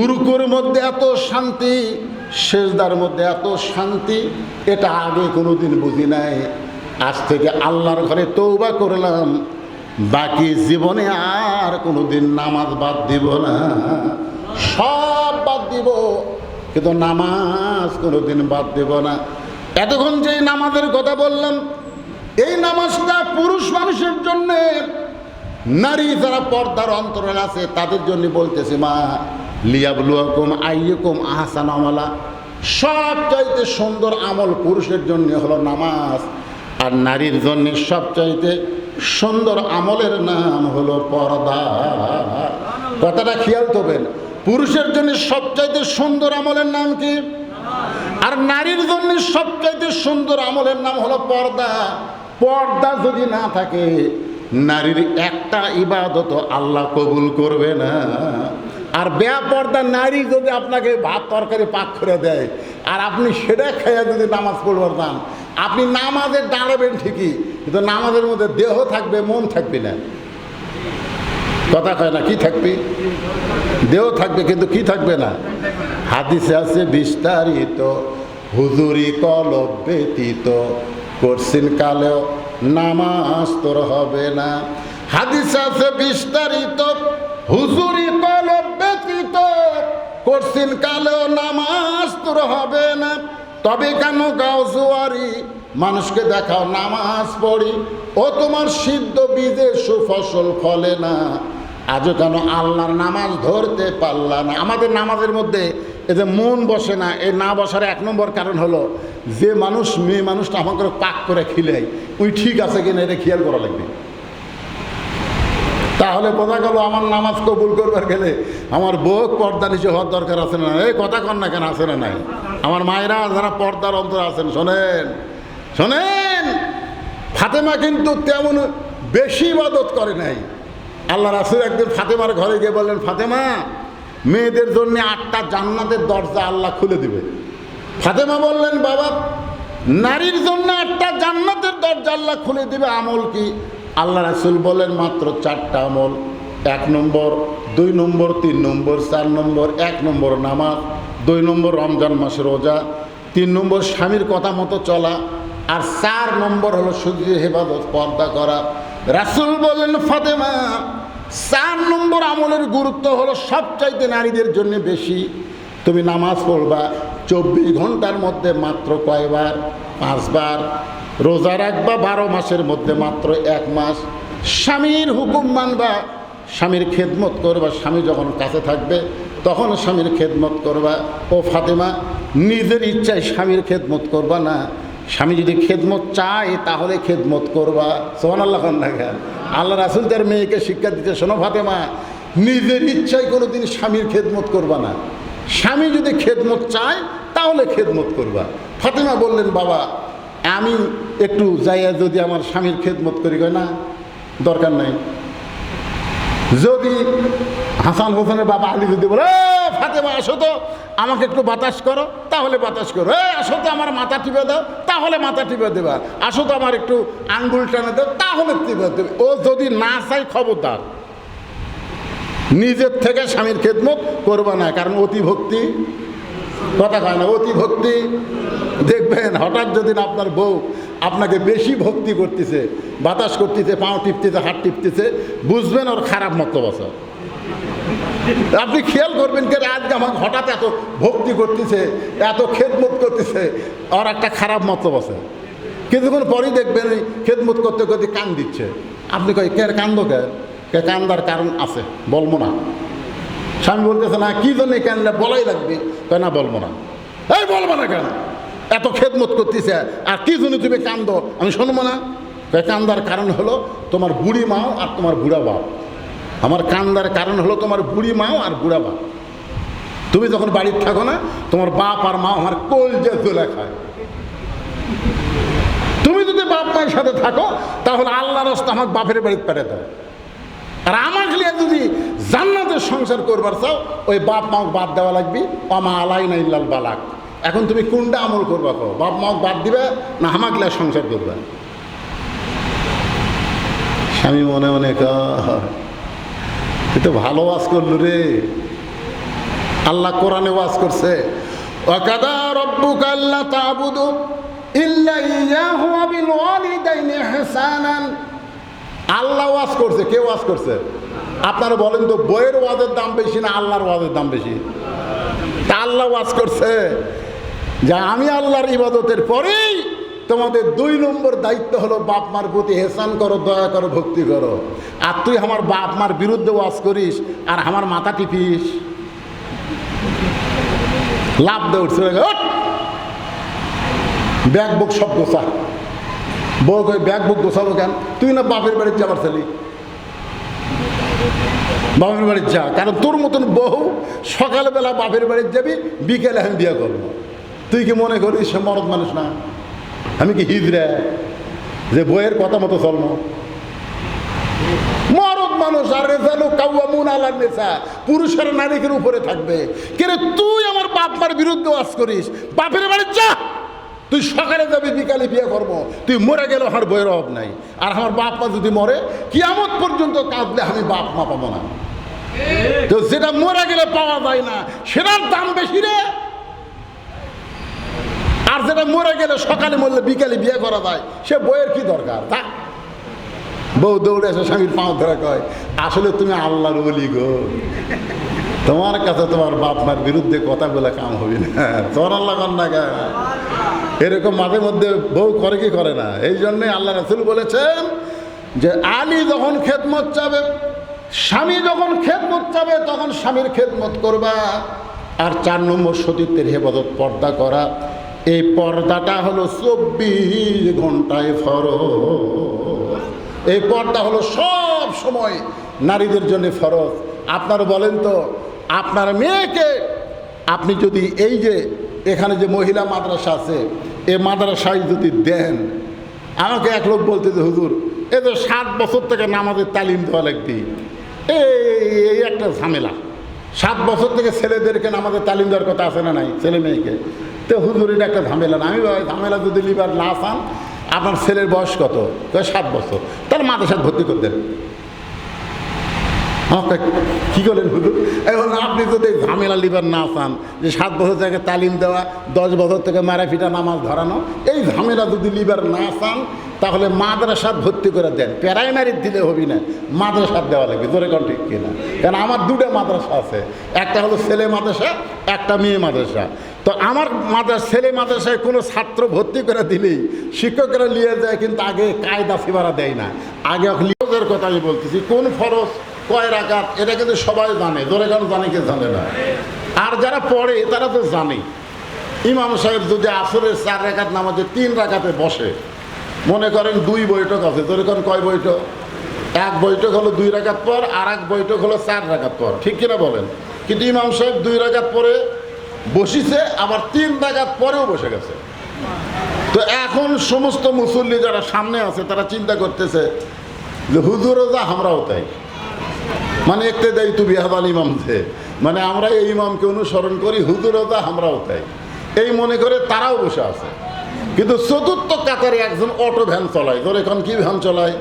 রুকুর মধ্যে এত শান্তি, সেজদার মধ্যে এত শান্তি, এটা আগে কোনোদিন বুঝি নাই। আজ থেকে আল্লাহর ঘরে তওবা করলাম, বাকি জীবনে আর কোনোদিন নামাজ বাদ দিব না, সব বাদ দিব, কিন্তু নামাজ কোনোদিন বাদ দিব না। এতক্ষণ যে নামাজের কথা বললাম, এই নামাজটা পুরুষ মানুষের জন্যে, নারী যারা পর্দার অন্তরাল আছে তাদের জন্য বলতেছে মা লিয়াবলুয়াকুম আইয়ুকুম আহসানু আমালা। সবচাইতে সুন্দর আমল পুরুষের জন্য হলো নামাজ, আর নারীর জন্য সবচাইতে সুন্দর আমলের নাম হলো পর্দা। কথাটা খেয়াল করবেন, পুরুষের জন্য সবচাইতে সুন্দর আমলের নাম কি? আর নারীর জন্য সবচাইতে সুন্দর আমলের নাম হলো পর্দা। পর্দা যদি না থাকে নারীর একটা ইবাদত আল্লাহ কবুল করবে না। আর বেপর্দা নারী যদি আপনাকে ভাত তরকারি পাক করে দেয় আর আপনি সেটা খেয়ে যদি নামাজ পড়বার যান, আপনি নামাজে দাঁড়াবেন ঠিকই, কিন্তু নামাজের মধ্যে দেহ থাকবে, মন থাকবে না। কথা কয় না? কি থাকবে? দেহ থাকবে কিন্তু কি থাকবে না? হাদিসে আছে বিস্তারিত, হুজুরি কলব ব্যতীত করছেন কালেও নামাজ তোর হবে না। হাদিসে আছে বিস্তারিত, হুজুরি কলব ব্যতীত করছেন কালেও নামাজ তোর হবে না। তবে কেন গাও জুয়ারি, মানুষকে দেখাও নামাজ পড়ি, ও তোমার সিদ্ধ বীজে সুফসল ফলে না। আজও কেন আল্লাহর নামাজ ধরতে পারলা না? আমাদের নামাজের মধ্যে এই যে মন বসে না, এই না বসার 1 নম্বর কারণ হলো যে মানুষ, মেয়ে মানুষটা আমাকে পাক করে খিলাই, ওই ঠিক আছে কিনা এটা খেয়াল করা লাগবে। তাহলে বোঝা গেল আমার নামাজ কবুল করবার গেলে আমার বউ পর্দা নিচে হওয়ার দরকার আছে না? এই কথা কন না কেন, আছে না নাই? আমার মায়েরা যারা পর্দার অন্তর আছেন শোনেন, শোনেন, ফাতেমা কিন্তু তেমন বেশি ইবাদত করে নাই। আল্লাহ রাসূল একদিন ফাতেমার ঘরে গিয়ে বললেন, ফাতেমা মেয়েদের জন্য 8টা জান্নাতের দরজা আল্লাহ খুলে দিবে। ফাতেমা বললেন, বাবা নারীর জন্য 8টা জান্নাতের দরজা আল্লাহ খুলে দিবে, আমল কি? আল্লাহ রাসূল বলেন মাত্র 4টা আমল। 1 নম্বর, 2 নম্বর, 3 নম্বর, 4 নম্বর। 1 নম্বর নামাজ, 2 নম্বর রমজান মাসে রোজা, 3 নম্বর স্বামীর কথা মতো চলা, আর 4 নম্বর হলো শরীরের হেফাজত, পর্দা করা। রাসূল বলেন, ফাতেমা 4 নম্বর আমলের গুরুত্ব হলো সবচাইতে নারীদের জন্য বেশি। তুমি নামাজ পড়বা 24 ঘন্টার মধ্যে মাত্র কয়বার? 5 বার। রোজা রাখবা 12 মাসের মধ্যে মাত্র 1 মাস। স্বামীর হুকুম মানবা, স্বামীর খেদমত করবা, স্বামী যখন কাছে থাকবে তখন স্বামীর খেদমত করবা। ও ফাতেমা, নিজের ইচ্ছায় স্বামীর খেদমত করবা না, স্বামী যদি খেদমত চায় তাহলে খেদমত করবা। সুবহানাল্লাহ। আল্লাহ রাসূল তার মেয়েকে শিক্ষা দিতে, শোনো ফাতেমা, নিজের ইচ্ছায় কোনোদিন স্বামীর খেদমত করবা না, স্বামী যদি খেদমত চায় তাহলে খেদমত করবা। ফাতেমা বললেন, বাবা আমি একটু যাইয়া যদি আমার স্বামীর খেদমত করি, কয় না দরকার নাই। যদি হাসান হোসেনের বাবা আলী যদি বলে, ফাতেমা আসো তো আমাকে একটু বাতাস করো, তাহলে বাতাস করো। আসো তো আমার মাথা টিপে দাও, তাহলে মাথা টিপে দেবা। আসো তো আমার একটু আঙ্গুল টানে দাও, তাহলে টিপে দেবে। ও যদি না চাই খবরদার, নিজের থেকে স্বামীর খেদমত করবা না, কারণ অতি ভক্তি, কথা কয় না, অতি ভক্তি। দেখবেন হঠাৎ যদি আপনার বউ আপনাকে বেশি ভক্তি করতেছে, বাতাস করতেছে, পাও টিপতেছে, হাত টিপতেছে, বুঝবেন ওর খারাপ মতলব আছে। আপনি খেয়াল করবেন কে আজকে আমাকে হঠাৎ এত ভক্তি করতেছে, এত খেদমত করতেছে, ওর একটা খারাপ মতলব আছে। কিছুক্ষণ পরেই দেখবেন ওই খেদমত করতে করতে কান দিচ্ছে। আপনি কয় কে কান্দ, কে কান্দার কারণ আছে, বলবো না। স্বামী বলতেছে, না কি জন্য কান্দলে বলাই লাগবে, তাই না বলবো না। এই বলবো না কেন, এত খেদমত করতেছে আর কি জন্য তুমি কান্দো, আমি শুনবো না। কান্দার কারণ হলো তোমার বুড়ি মাও আর তোমার বুড়া বাপ। আমার কান্দার কারণ হলো তোমার বুড়ি মাও আর বুড়া বাপ। তুমি যখন বাড়িতে থাকো না, তোমার বাপ আর মা আমার কলজে জ্বলে খায়। তুমি যদি বাপ মায়ের সাথে থাকো তাহলে আল্লাহর রাস্তা আমাকে বাপের বাড়িতে পাঠিয়ে দেয়। আর আমাকে নিয়ে যদি জান্নাতের সংসার করবার চাও, ওই বাপ মাও বাদ দেওয়া লাগবে। আমা আলাই না ইল্লাল বালাক। এখন তুমি কোনটা আমল করবা, কো বাপ মাও বাদ দিবে না আমাকে নিয়ে সংসার করবে? স্বামী মনে মনে তুই তো ভালো ওয়াজ করলো রে। আল্লাহ কোরআনে ওয়াজ করছে, ওয়াকাদা রাব্বুকা আল্লা তা'বুদু ইল্লা ইয়্যাহু ওয়া বিল ওয়ালিদাইনি ইহসানান। আল্লাহ ওয়াজ করছে, কে ওয়াজ করছে? আপনারা বলেন তো, বইয়ের ওয়াজের দাম বেশি না আল্লাহর ওয়াজের দাম বেশি? তা আল্লাহ ওয়াজ করছে যে আমি আল্লাহর ইবাদতের পরেই তোমাদের 2 নম্বর দায়িত্ব হলো বাপ মার প্রতি এহসান করো, দয়া করো, ভক্তি করো। আর তুই আমার বাপ মার বিরুদ্ধে ওয়াজ করিস আর আমার মাথা টিপিস, লাভ দে উঠছে, ব্যাগ বুক সব গোছা। বউ কই ব্যাগ বুক গোছাবো কেন? তুই না বাপের বাড়ির যাবার ছেলে, বাপের বাড়ির যা। কারণ তোর মতন বউ সকালবেলা বাপের বাড়ির যাবি, বিকেলে আমি বিয়ে করবো। তুই কি মনে করিস সে মরদ মানুষ না? আমি কি হিজড়া যে বইয়ের কথা মতো চলবো? মরদ মানুষ। আর রেজালু কাওয়ামুন আলান নিসা, পুরুষের নারীদের উপরে থাকবে। কিন্তু তুই আমার বাপ মার বিরুদ্ধে ওয়াজ করিস, বাপের বাড়ির যা। তুই সকালে যাবি, বিকালে বিয়ে করবো। তুই মরে গেলে আমার বইয়ের অভাব নাই। আর আমার বাপ মা যদি মরে, কিয়ামত পর্যন্ত কাঁদলে আমি বাপ মা পাবো না। তো যেটা মরে গেলে পাওয়া যায় না সেটার দাম বেশি রে। আর যেটা মরে গেলে সকালে মরলে বিকালে বিয়ে করা যায়, সে বইয়ের কি দরকার? তা বউ দৌড়ে এসে স্বামীর পাঁচ ধরা কয়, আসলে তুমি আল্লাহর ওলি গো, তোমার কাছে তোমার বাপ মার বিরুদ্ধে কথা বলে কাম হবে না। তোর আল্লাহ কর না গা। এরকম মাঝে মধ্যে বউ করে কি করে না? এই জন্যই আল্লাহ রাসূল বলেছেন যে আলী যখন খেদমত চাবে, স্বামী যখন খেদমত চাবে, তখন স্বামীর খেদমত করবা। আর 4 নম্বর সতীত্বের হেফাজত, পর্দা করা। এই পর্দাটা হলো 24 ঘন্টায় ফরজ। এই পর্দা হলো সব সময় নারীদের জন্য ফরজ। আপনারা বলেন তো, আপনার মেয়েকে আপনি যদি এই যে এখানে যে মহিলা মাদ্রাসা আছে, এই মাদ্রাসায় যদি দেন, আমাকে এক লোক বলতে যে হুজুর এ তো 7 বছর থেকে নামাজের তালিম দেওয়া লাগবে, এই একটা ঝামেলা। 7 বছর থেকে ছেলেদেরকে নামাজের তালিম দেওয়ার কথা আছে না নাই, ছেলে মেয়েকে? তো হুজুর এটা একটা ঝামেলা না। আমি ঝামেলা যদি লিবার না চান, আপনার ছেলের বয়স কত? 7 বছর, তাহলে মাদ্রাসায় ভর্তি করে দেন। আপনার কী করলেন হুজুর? এখন আপনি যদি ঝামেলা লিবার না চান, যে 7 বছর থেকে তালিম দেওয়া, 10 বছর থেকে মারাফিটা নামাজ ধরানো, এই ঝামেলা যদি লিবার না চান, তাহলে মাদ্রাসাত ভর্তি করে দেন। প্রাইমারির দিলে হবি না, মাদ্রাসাত দেওয়া লাগবে। ধরে কোন ঠিক কিনা? কারণ আমার 2টা মাদ্রাসা আছে, একটা হলো ছেলে মাদ্রাসা, একটা মেয়ে মাদ্রাসা। তো আমার ছেলে মাদ্রাসায় কোনো ছাত্র ভর্তি করে দিলেই শিক্ষকরা নিয়ে যায়, কিন্তু আগে কায়দা ফিবারা দেয় না। আগে লিওজের কথা আমি বলতেছি, কোন ফরজ কয় রাকাত এটা কিন্তু সবাই জানে, ধরে কেন জানে, কে জানে না? আর যারা পড়ে তারা তো জানে। ইমাম সাহেব যদি আসরের 4 রাকাত নামাজে 3 রাকাতে বসে, মনে করেন 2 বৈঠক আছে, ধরে কেন কয় বৈঠক? 1 বৈঠক হলো 2 রাকাত পর, আর 1 বৈঠক হলো 4 রাকাত পর, ঠিক কিনা বলেন? কিন্তু ইমাম সাহেব 2 রাকাত পরে বসিছে, আবার 3 রাকাত পরেও বসে গেছে। তো এখন সমস্ত মুসল্লি যারা সামনে আছে তারা চিন্তা করতেছে যে হুজুরও যা আমরাও তাই, মানে একটু দেয় তু বিহাদাল ইমাম থে, মানে আমরা এই ইমামকে অনুসরণ করি, হুজুরও যা আমরাও তাই, এই মনে করে তারাও বসে আছে। কিন্তু চতুর্থ কাতারে একজন অটো ভ্যান চলায়, ধরে এখন কি ভ্যান চলায়?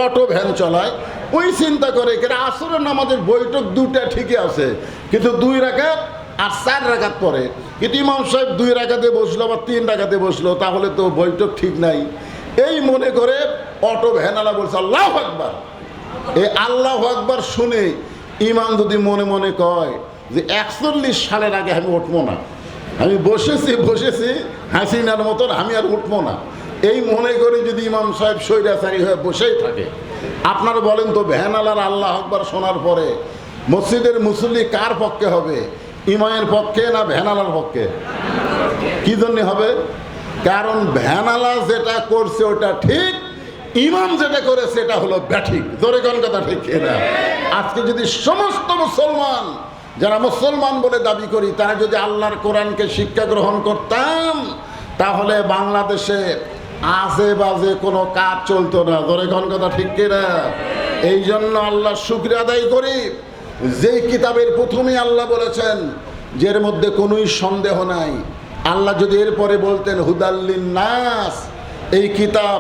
অটো ভ্যান চলায়। ওই চিন্তা করে কেন আসরের নামাজের বৈঠক 2টা ঠিকই আছে, কিন্তু 2 রাকাত আর 4 রাকাত পরে। কিন্তু ইমাম সাহেব 2 রাকাতে বসলো, আবার 3 রাকাতে বসলো, তাহলে তো বৈঠক ঠিক নাই। এই মনে করে অটো ভ্যানওয়ালা বলছে আল্লাহু আকবার। এই আল্লাহু আকবার শুনে ইমাম যদি মনে মনে কয় যে 41 সালের আগে আমি উঠবো না, আমি বসেছি হাসিনার মতন, আমি আর উঠবো না, এই মনে করে যদি ইমাম সাহেব স্বৈরাচারী হয়ে বসেই থাকে, আপনারা বলেন তো ভ্যানওয়ালার আল্লাহু আকবার শোনার পরে মসজিদের মুসল্লি কার পক্ষে হবে? ইমামের পক্ষে না ভ্যানওয়ালার পক্ষে? কি জন্য হবে? কারণ ভ্যানওয়ালা যেটা করছে ওটা ঠিক, ইমাম যেটা করেছে এটা হলো ব্যাঠিক। জোরে কোন কথা ঠিক কিনা? আজকে যদি সমস্ত মুসলমান, যারা মুসলমান বলে দাবি করি, তারা যদি আল্লাহর কোরআনকে শিক্ষা গ্রহণ করতাম, তাহলে বাংলাদেশে আজে বাজে কোনো কাজ চলতো না। জোরে কোন কথা ঠিক কিনা? এই জন্য আল্লাহর শুকরিয়া আদায় করি, যেই কিতাবের প্রথমেই আল্লাহ বলেছেন যে এর মধ্যে কোনোই সন্দেহ নাই। আল্লাহ যদি এরপরে বলতেন হুদাল্লিন নাস, এই কিতাব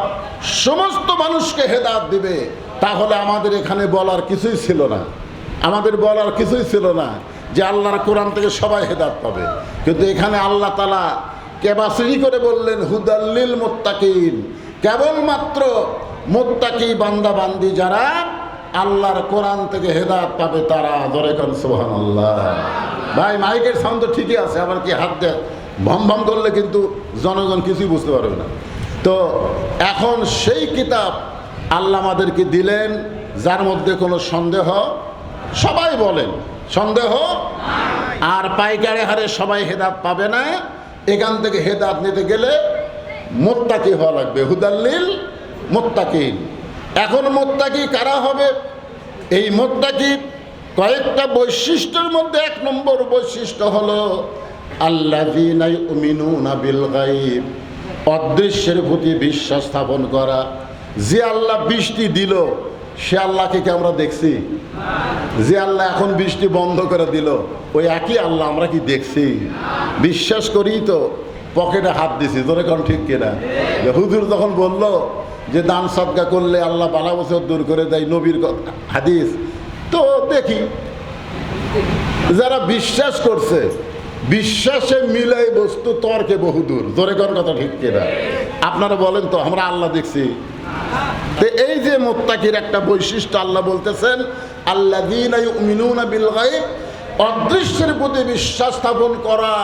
সমস্ত মানুষকে হেদায়েত দিবে, তাহলে আমাদের এখানে বলার কিছুই ছিল না, আমাদের বলার কিছুই ছিল না যে আল্লাহর কোরআন থেকে সবাই হেদায়েত পাবে। কিন্তু এখানে আল্লাহ তাআলা কেবাসিরি করে বললেন হুদাল্লিল মুত্তাকিন, কেবলমাত্র মুত্তাকি বান্দা বান্দি যারা আল্লাহর কোরআন থেকে হেদায়েত পাবে তারা। ধরে কোন সুবহানাল্লাহ। ভাই মাইকের সাউন্ড তো ঠিকই আছে, আবার কি হাত দেয় ভম ভম করলে কিন্তু জনগণ কিছুই বুঝতে পারবে না। তো এখন সেই কিতাব আল্লাহ আমাদেরকে দিলেন, যার মধ্যে কোনো সন্দেহ, সবাই বলেন সন্দেহ, আর পাইকারি হারে সবাই হেদায়েত পাবে না। এখান থেকে হেদায়েত নিতে গেলে মুত্তাকি হওয়া লাগবে, হুদাল্লিল মুত্তাকিন। এখন মুত্তাকি কারা হবে? এই মুত্তাকি কয়েকটা বৈশিষ্ট্যের মধ্যে 1 নম্বর বৈশিষ্ট্য হলো আল্লাযীনা ইউমিনুনা বিল গায়ব, অদৃশ্যের প্রতি বিশ্বাস স্থাপন করা। যে আল্লাহ বৃষ্টি দিল, সে আল্লাহকে কি আমরা দেখছি? যে আল্লাহ এখন বৃষ্টি বন্ধ করে দিল, ওই একই আল্লাহ আমরা কি দেখছি? বিশ্বাস করি তো পকেটে হাত দিছি। তোরে কোন ঠিক কিনা? হুজুর যখন বলল যে দান সদকা করলে আল্লাহ বালা বছর দূর করে দেয়, নবীর হাদিস, তো দেখি যারা বিশ্বাস করছে, বিশ্বাসে মিলাই বস্তু তর্কে বহুদূর। জোরে কোন কথা ঠিক কিনা? আপনারা বলেন তো আমরা আল্লাহ দেখছি? তো এই যে মুত্তাকির একটা বৈশিষ্ট্য আল্লাহ বলতেছেন আল্লাযীনা ইউমিনুনা বিল গায়ব, অদৃশ্যের প্রতি বিশ্বাস স্থাপন করা,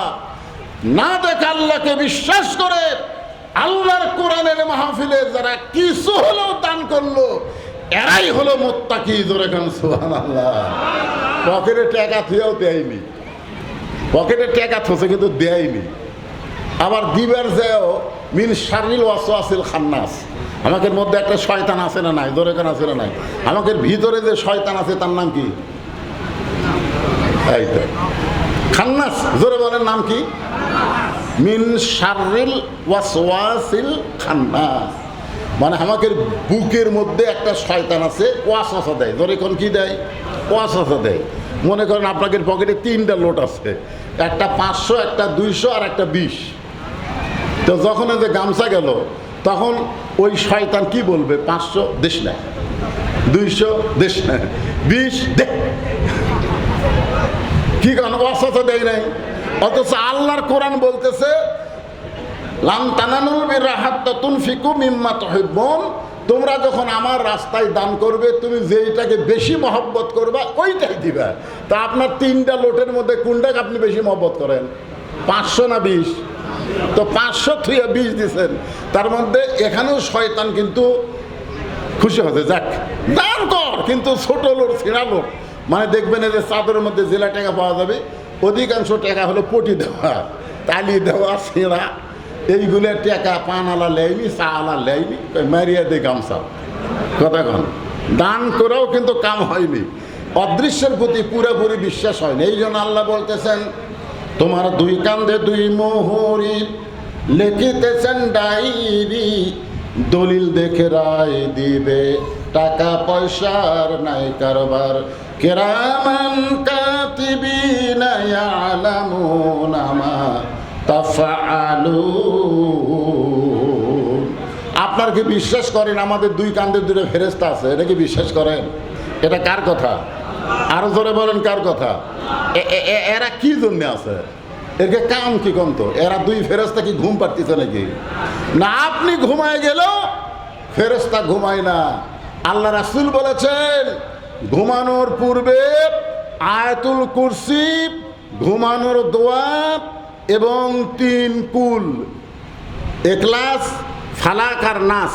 না দেখা আল্লাহকে বিশ্বাস করে আল্লাহর কোরআনের মাহফিলে যারা কিছু হলেও দান করলো, এরাই হলো মুত্তাকি। জোরে কোন সুবহানাল্লাহ। পকেটে টাকা থুয়েও দেয়নি, পকেটে টাকা থসে কিন্তু দেয়নি, আবার দিবার যেও মিন শাররিল ওয়াসওয়াসিল খান্নাস, আমাদের মধ্যে একটা শয়তান আছে না নাই? জোরে কোন আছে না নাই? আমাদের ভিতরে যে শয়তান আছে তার নাম কি? এই তো খান্নাস। জোরে বলেন নাম কি? মিন শাররিল ওয়াসওয়াসিল খান্নাস, মানে আমাদের বুকের মধ্যে একটা শয়তান আছে, ওয়াসওয়াসা দেয়। জোরে কোন কি দেয়? ওয়াসওয়াসা দেয়। মনে করেন আপনাদের পকেটে 3টা নোট আছে, একটা 500, একটা 200 আর একটা 20। তো যখন যে গামছা গেল, তখন ওই শয়তান কি বলবে? 500 দিস না, 200 দেশ 20 দে, কি কারণ অসত দেয় নাই। অথচ আল্লাহর কোরআন বলতেছে লান তানালুল বিররা হাত্তা তুনফিকু মিম্মা তুহিব্বুন, তোমরা যখন আমার রাস্তায় দান করবে তুমি যেইটাকে বেশি মহব্বত করবা ওইটাই দিবা। তা আপনার 3টা লোটের মধ্যে কোনটাকে আপনি বেশি মহব্বত করেন? 500 না 20? তো 500 থেকে 20 দিচ্ছেন, তার মধ্যে এখানেও শয়তান কিন্তু খুশি হচ্ছে, যাক দান কর, কিন্তু ছোট লোট ছেঁড়া লোট, মানে দেখবেন যে চাদরের মধ্যে জেলা টাকা পাওয়া যাবে, অধিকাংশ টাকা হলো পটি দেওয়া, তালি দেওয়া, ছেঁড়া, এইগুলো টাকা পান আলা লেয়নি, চা আলা লেয়নি, মারিয়া দে গামছা। কথা কন, দান করেও কিন্তু কাম হয়নি, অদৃশ্যের প্রতি পুরোপুরি বিশ্বাস হয়নি। এই জন্য আল্লাহ বলতেছেন তোমার 2 কান্দে 2 মোহরি, লিখিতেছেন ডায়েরি, দলিল দেখে রায় দিবে, টাকা পয়সার নাই কারবার, কিরামান কাতিবিনা ইয়ালামুনা মা তাফআলুন। আপনার কি বিশ্বাস করেন আমাদের 2 কান্দে 2 ফেরেশতা আছে? এটা কি বিশ্বাস করেন? এটা কার কথা? আরো জোরে বলেন, কার কথা? এরা কি জন্য আছে? একে কাম কি কন্ত? এরা 2 ফেরেশতা কি ঘুম পাড়তেছে নাকি? না, আপনি ঘুমায় গেলেও ফেরেশতা ঘুমায় না। আল্লাহ রাসূল বলেছেন ঘুমানোর পূর্বে আয়াতুল কুরসি, ঘুমানোর দোয়া এবং 3 কুল, ইখলাস, ফালাক আর নাস,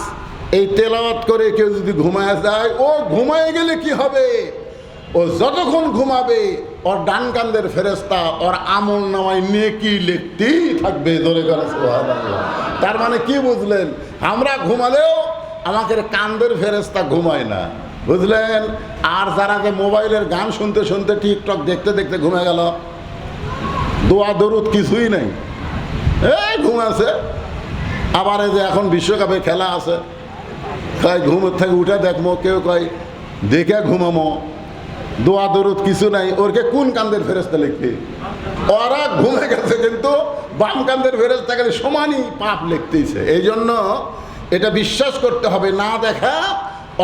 এই তেলাওয়াত করে কেউ যদি ঘুমায় যায়, ও ঘুমায় গেলে কি হবে? ও যতক্ষণ ঘুমাবে ওর ডান কান্দের ফেরেশতা ওর আমল নামায় নেকি লিখতেই থাকবে। ধরে করে সুবহানাল্লাহ। তার মানে কি বুঝলেন? আমরা ঘুমালেও আমাদের কান্দের ফেরেশতা ঘুমায় না, বুঝলেন? আর যারা যে মোবাইলের গান শুনতে শুনতে, টিকটক দেখতে দেখতে ঘুমে গেল, দোয়া দরুদ কিছুই নেই, এই ঘুমাছে। আবার এই যে এখন বিশ্বকাপে খেলা আছে, কয় ঘুমের থেকে উঠে দেখবো, কেউ কয় দেখে ঘুমামো, দোয়া দরুদ কিছু নাই। ওরকে কোন কান্দের ফেরেশতা লিখবে? ওরা ঘুমে গেছে, কিন্তু বাম কান্দের ফেরেশতা গেলে সমানই পাপ লিখতেইছে। এই জন্য এটা বিশ্বাস করতে হবে, না দেখা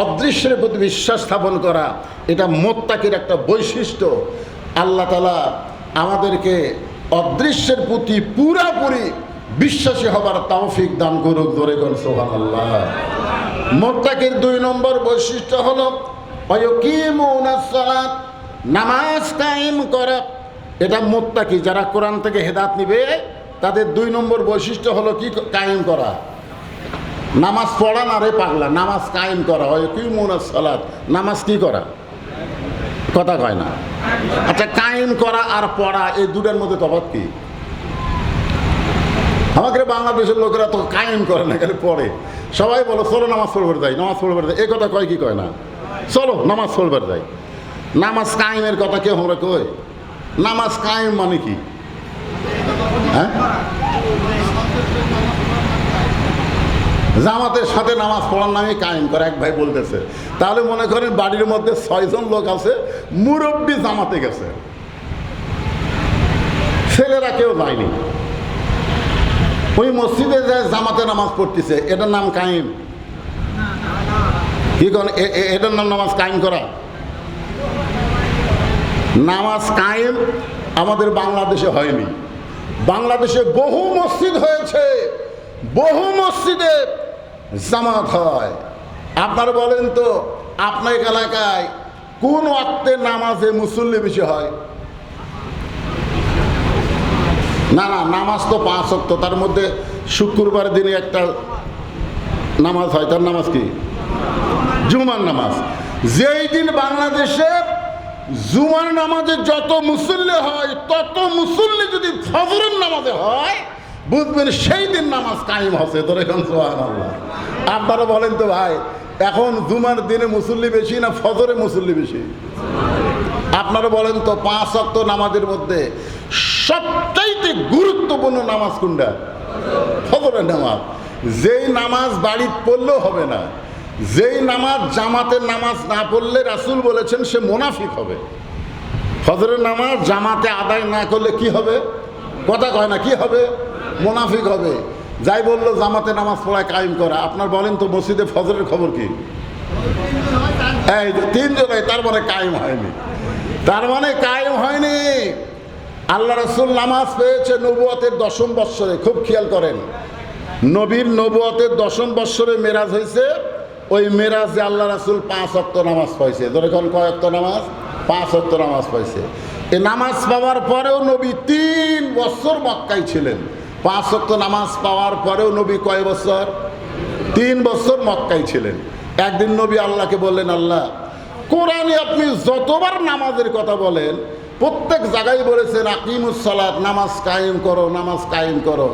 অদৃশ্যের প্রতি বিশ্বাস স্থাপন করা, এটা মুত্তাকির একটা বৈশিষ্ট্য। আল্লাহ তাআলা আমাদেরকে অদৃশ্যের প্রতি পুরাপুরি বিশ্বাসী হবার তৌফিক দান করুক। ধরে কোন সুবহানাল্লাহ। মুত্তাকির 2 নম্বর বৈশিষ্ট্য হলো ওয়ায়ুকিমুনাস সালাত, নামাজ কায়েম করা। এটা মুত্তাকি, যারা কোরআন থেকে হেদায়েত নিবে তাদের 2 নম্বর বৈশিষ্ট্য হলো কি? কায়েম করা। নামাজ পড়া না রে পাগলা, নামাজ কায়েম করা। ওয়ায়ুকিমুনাস সালাত, নামাজ কি করা? কথা কয় না। আচ্ছা, কায়েম করা আর পড়া এই দুটার মধ্যে তফাৎ কি? আমাদের বাংলাদেশের লোকেরা তো কায়েম করে না, খালি পড়ে। সবাই বলো চলো নামাজ পড়বার যাই, নামাজ পড়বার যাই, এই কথা কয় কি কয় না? চলো নামাজ পড়বার যাই। নামাজ কায়েমের কথা কেউ আমরা কই? নামাজ কায়েম মানে কি? হ্যাঁ, জামাতের সাথে নামাজ পড়ার নামে কায়েম করে, এক ভাই বলতেছে। তাহলে মনে করেন বাড়ির মধ্যে 6 জন লোক আছে, মুরব্বি জামাতে গেছে, ছেলেরা কেউ যায়নি, ওই মসজিদে যায় জামাতে নামাজ পড়তেছে, এটার নাম কায়েম? কি কোন এটার নাম নামাজ কায়েম করা? নামাজ কায়েম আমাদের বাংলাদেশে হয়নি। বাংলাদেশে বহু মসজিদ হয়েছে, বহু মসজিদে জামাত হয়। আপনারা বলেন তো আপনার এলাকায় কোন ওয়াক্তে নামাজে মুসল্লি বেশি হয়? না না, নামাজ তো 5 ওয়াক্ত, তার মধ্যে শুক্রবার দিনে একটা নামাজ হয়, তার নামাজ কি? জুমার নামাজ। যেই দিন বাংলাদেশে জুমার নামাজে যত মুসল্লি হয়, তত মুসল্লি যদি ফজরের নামাজে হয়, বুঝবেন সেই দিন নামাজ কায়েম হচ্ছে। ধরে এখন সুবহানাল্লাহ। আপনারা বলেন তো ভাই, এখন জুমার দিনে মুসল্লি বেশি না ফজরে মুসল্লি বেশি? আপনারা বলেন তো 5 ওয়াক্ত নামাজের মধ্যে সবচাইতে গুরুত্বপূর্ণ নামাজ কোনটা? ফজরের নামাজ। যেই নামাজ বাড়িতে পড়লেও হবে না, যেই নামাজ জামাতের নামাজ না পড়লে রাসূল বলেছেন সে মুনাফিক হবে। ফজরের নামাজ জামাতে আদায় না করলে কি হবে? কথা কয় না, কি হবে? মুনাফিক হবে। যাই বললো জামাতে নামাজ পড়ায় কায়েম করা, আপনার বলেন তো মসজিদে ফজরের খবর কি? এই 3 জুলাই, তার মানে কায়েম হয়নি, তার মানে কায়েম হয়নি। আল্লাহ রাসূল নামাজ পেয়েছে নবুয়তের 10ম বৎসরে। খুব খেয়াল করেন, নবীর নবুয়তের 10ম বৎসরে মেরাজ হয়েছে। ওই মেরাজে আল্লাহ রাসূল 5 ওয়াক্ত নামাজ পাইছে। ধরে কোন কয় ওয়াক্ত নামাজ? 5 ওয়াক্ত নামাজ পাইছে। এই নামাজ পাওয়ার পরেও নবী 3 বছর মক্কায় ছিলেন। 5 ওয়াক্ত নামাজ পাওয়ার পরেও নবী কয় বছর? 3 বছর মক্কায় ছিলেন। একদিন নবী আল্লাহকে বললেন, আল্লাহ, কোরআনে আপনি যতবার নামাজের কথা বলেন প্রত্যেক জায়গায় বলেছেন আকিমুস সালাত, নামাজ কায়েম করো, নামাজ কায়েম করো।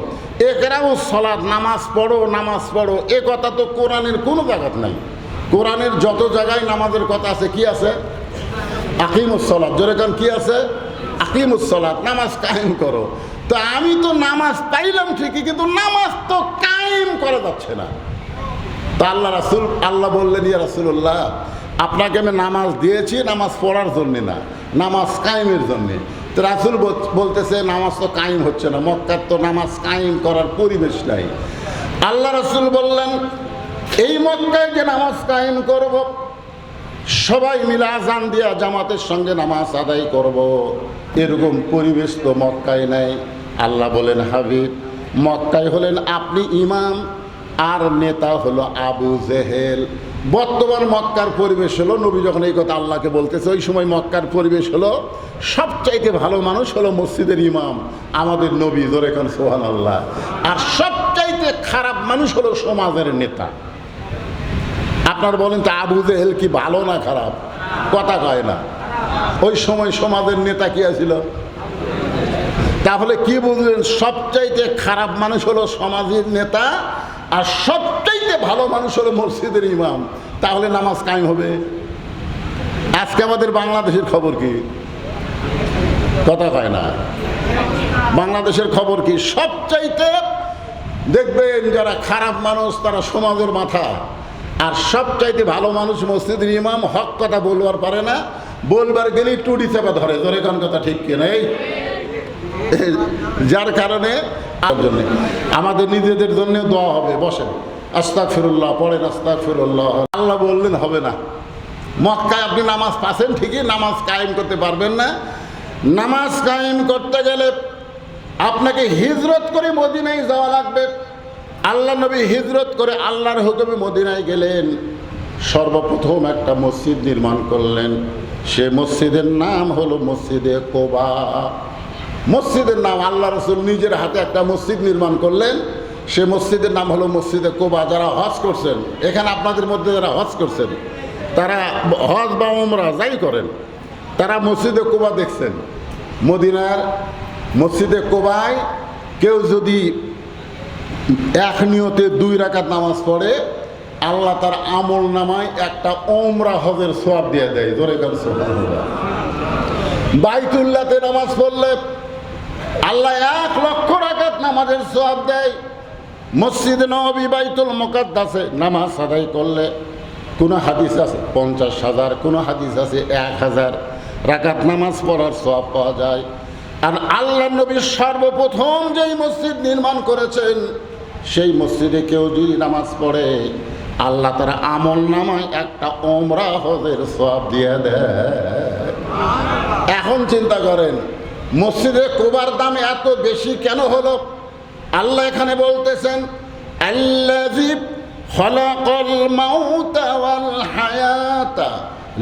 ইকরাউস সালাত, নামাজ পড়ো, নামাজ পড়ো। এ কথা তো কোরআনের কোনো জায়গায় নাই। কোরআনের যত জায়গায় নামাজের কথা আছে কি আছে? আকিমুস সালাত। জোরে কান কি আছে? আকিমুস সালাত, নামাজ কায়েম করো। তো আমি তো নামাজ পাইলাম ঠিকই, কিন্তু নামাজ তো কায়েম করা যাচ্ছে না। তা আল্লাহ বললেন, ইয়া রাসূলুল্লাহ, আপনাকে আমি নামাজ দিয়েছি নামাজ পড়ার জন্যে না, নামাজ কায়েমের জন্যে। তো রাসূল বলতেছে নামাজ তো কায়েম হচ্ছে না, মক্কার তো নামাজ কায়েম করার পরিবেশ নাই। আল্লাহ রাসূল বললেন, এই মক্কায় যে নামাজ কায়েম করব, সবাই মিলে আজান দিয়া জামাতের সঙ্গে নামাজ আদায় করব, এরকম পরিবেশ তো মক্কায় নাই। আল্লাহ বলেন, হাবিব, মক্কায় হলেন আপনি ইমাম, আর নেতা হলো আবু জেহেল। বর্তমান মক্কার পরিবেশ হলো, নবী যখন এই কথা আল্লাহকে বলতেছে, ওই সময় মক্কার পরিবেশ হলো সবচাইতে ভালো মানুষ হলো মসজিদের ইমাম, আমাদের নবী। ধরে এখন সুবহানাল্লাহ। আর সবচাইতে খারাপ মানুষ হলো সমাজের নেতা। আপনার বলেন তো আবু জেহেল কি ভালো না খারাপ? কথা কয় না। ওই সময় সমাজের নেতা কি আছিল? তাহলে কি বুঝলেন? সবচাইতে খারাপ মানুষ হলো সমাজের নেতা, আর সবচাইতে ভালো মানুষ হলো মসজিদের ইমাম। তাহলে নামাজ কায়েম হবে? আজকে আমাদের বাংলাদেশের খবর কি? কথা কয় না। বাংলাদেশের খবর কি? সবচাইতে দেখবেন যারা খারাপ মানুষ তারা সমাজের মাথা, আর সবচাইতে ভালো মানুষ মসজিদের ইমাম। হক কথা বলবার পারে না, বলবার গেলেই টুটি চেপে ধরে। ধরে কোন কথা ঠিক কিনা? যার কারণে আমাদের নিজেদের জন্য দোয়া হবে। বসেন, আস্তাগফিরুল্লাহ পড়েন, আস্তাগফিরুল্লাহ। আল্লাহ বললেন হবে না। মক্কায় আপনি নামাজ পাচ্ছেন ঠিকই, নামাজ কায়েম করতে পারবেন না। নামাজ কায়েম করতে গেলে আপনাকে হিজরত করে মদিনায় যাওয়া লাগবে। আল্লাহ নবী হিজরত করে আল্লাহর হুকুমে মদিনায় গেলেন। সর্বপ্রথম একটা মসজিদ নির্মাণ করলেন। সে মসজিদের নাম হলো মসজিদে কোবা। মসজিদের নাম, আল্লাহ রাসূল নিজের হাতে একটা মসজিদ নির্মাণ করলেন। সে মসজিদের নাম হলো মসজিদে কোবা। যারা হজ করছেন, এখানে আপনাদের মধ্যে যারা হজ করছেন, তারা হজ বা উমরা যাই করেন, তারা মসজিদে কোবা দেখছেন। মদিনার মসজিদে কোবায় কেউ যদি এক নিয়তে 2 রাকাত নামাজ পড়ে, আল্লাহ তার আমল নামায় একটা উমরা হজের সওয়াব দিয়ে দেয়। ধরে কার সুবহানাল্লাহ। বাইতুল্লাহতে নামাজ পড়লে আল্লাহ 1 লক্ষ রাকাত নামাজের সওয়াব দেয়। মসজিদে নববী বাইতুল মুকাদ্দাসে নামাজ আদায় করলে কোনো হাদিস আছে 50,000, কোনো হাদিস আছে 1000 রাকাত নামাজ পড়ার সওয়াব পাওয়া যায়। আর আল্লাহ নবী সর্বপ্রথম যেই মসজিদ নির্মাণ করেছেন, সেই মসজিদে কেউ যদি নামাজ পড়ে, আল্লাহ তার আমল নামায় একটা উমরা হজের সওয়াব দিয়ে দেয়। এখন চিন্তা করেন মসজিদে কোবার দাম এত বেশি কেন হলো? আল্লাহ এখানে বলতেছেন, আল্লাযী খালাকাল মাউতা ওয়াল হায়াতা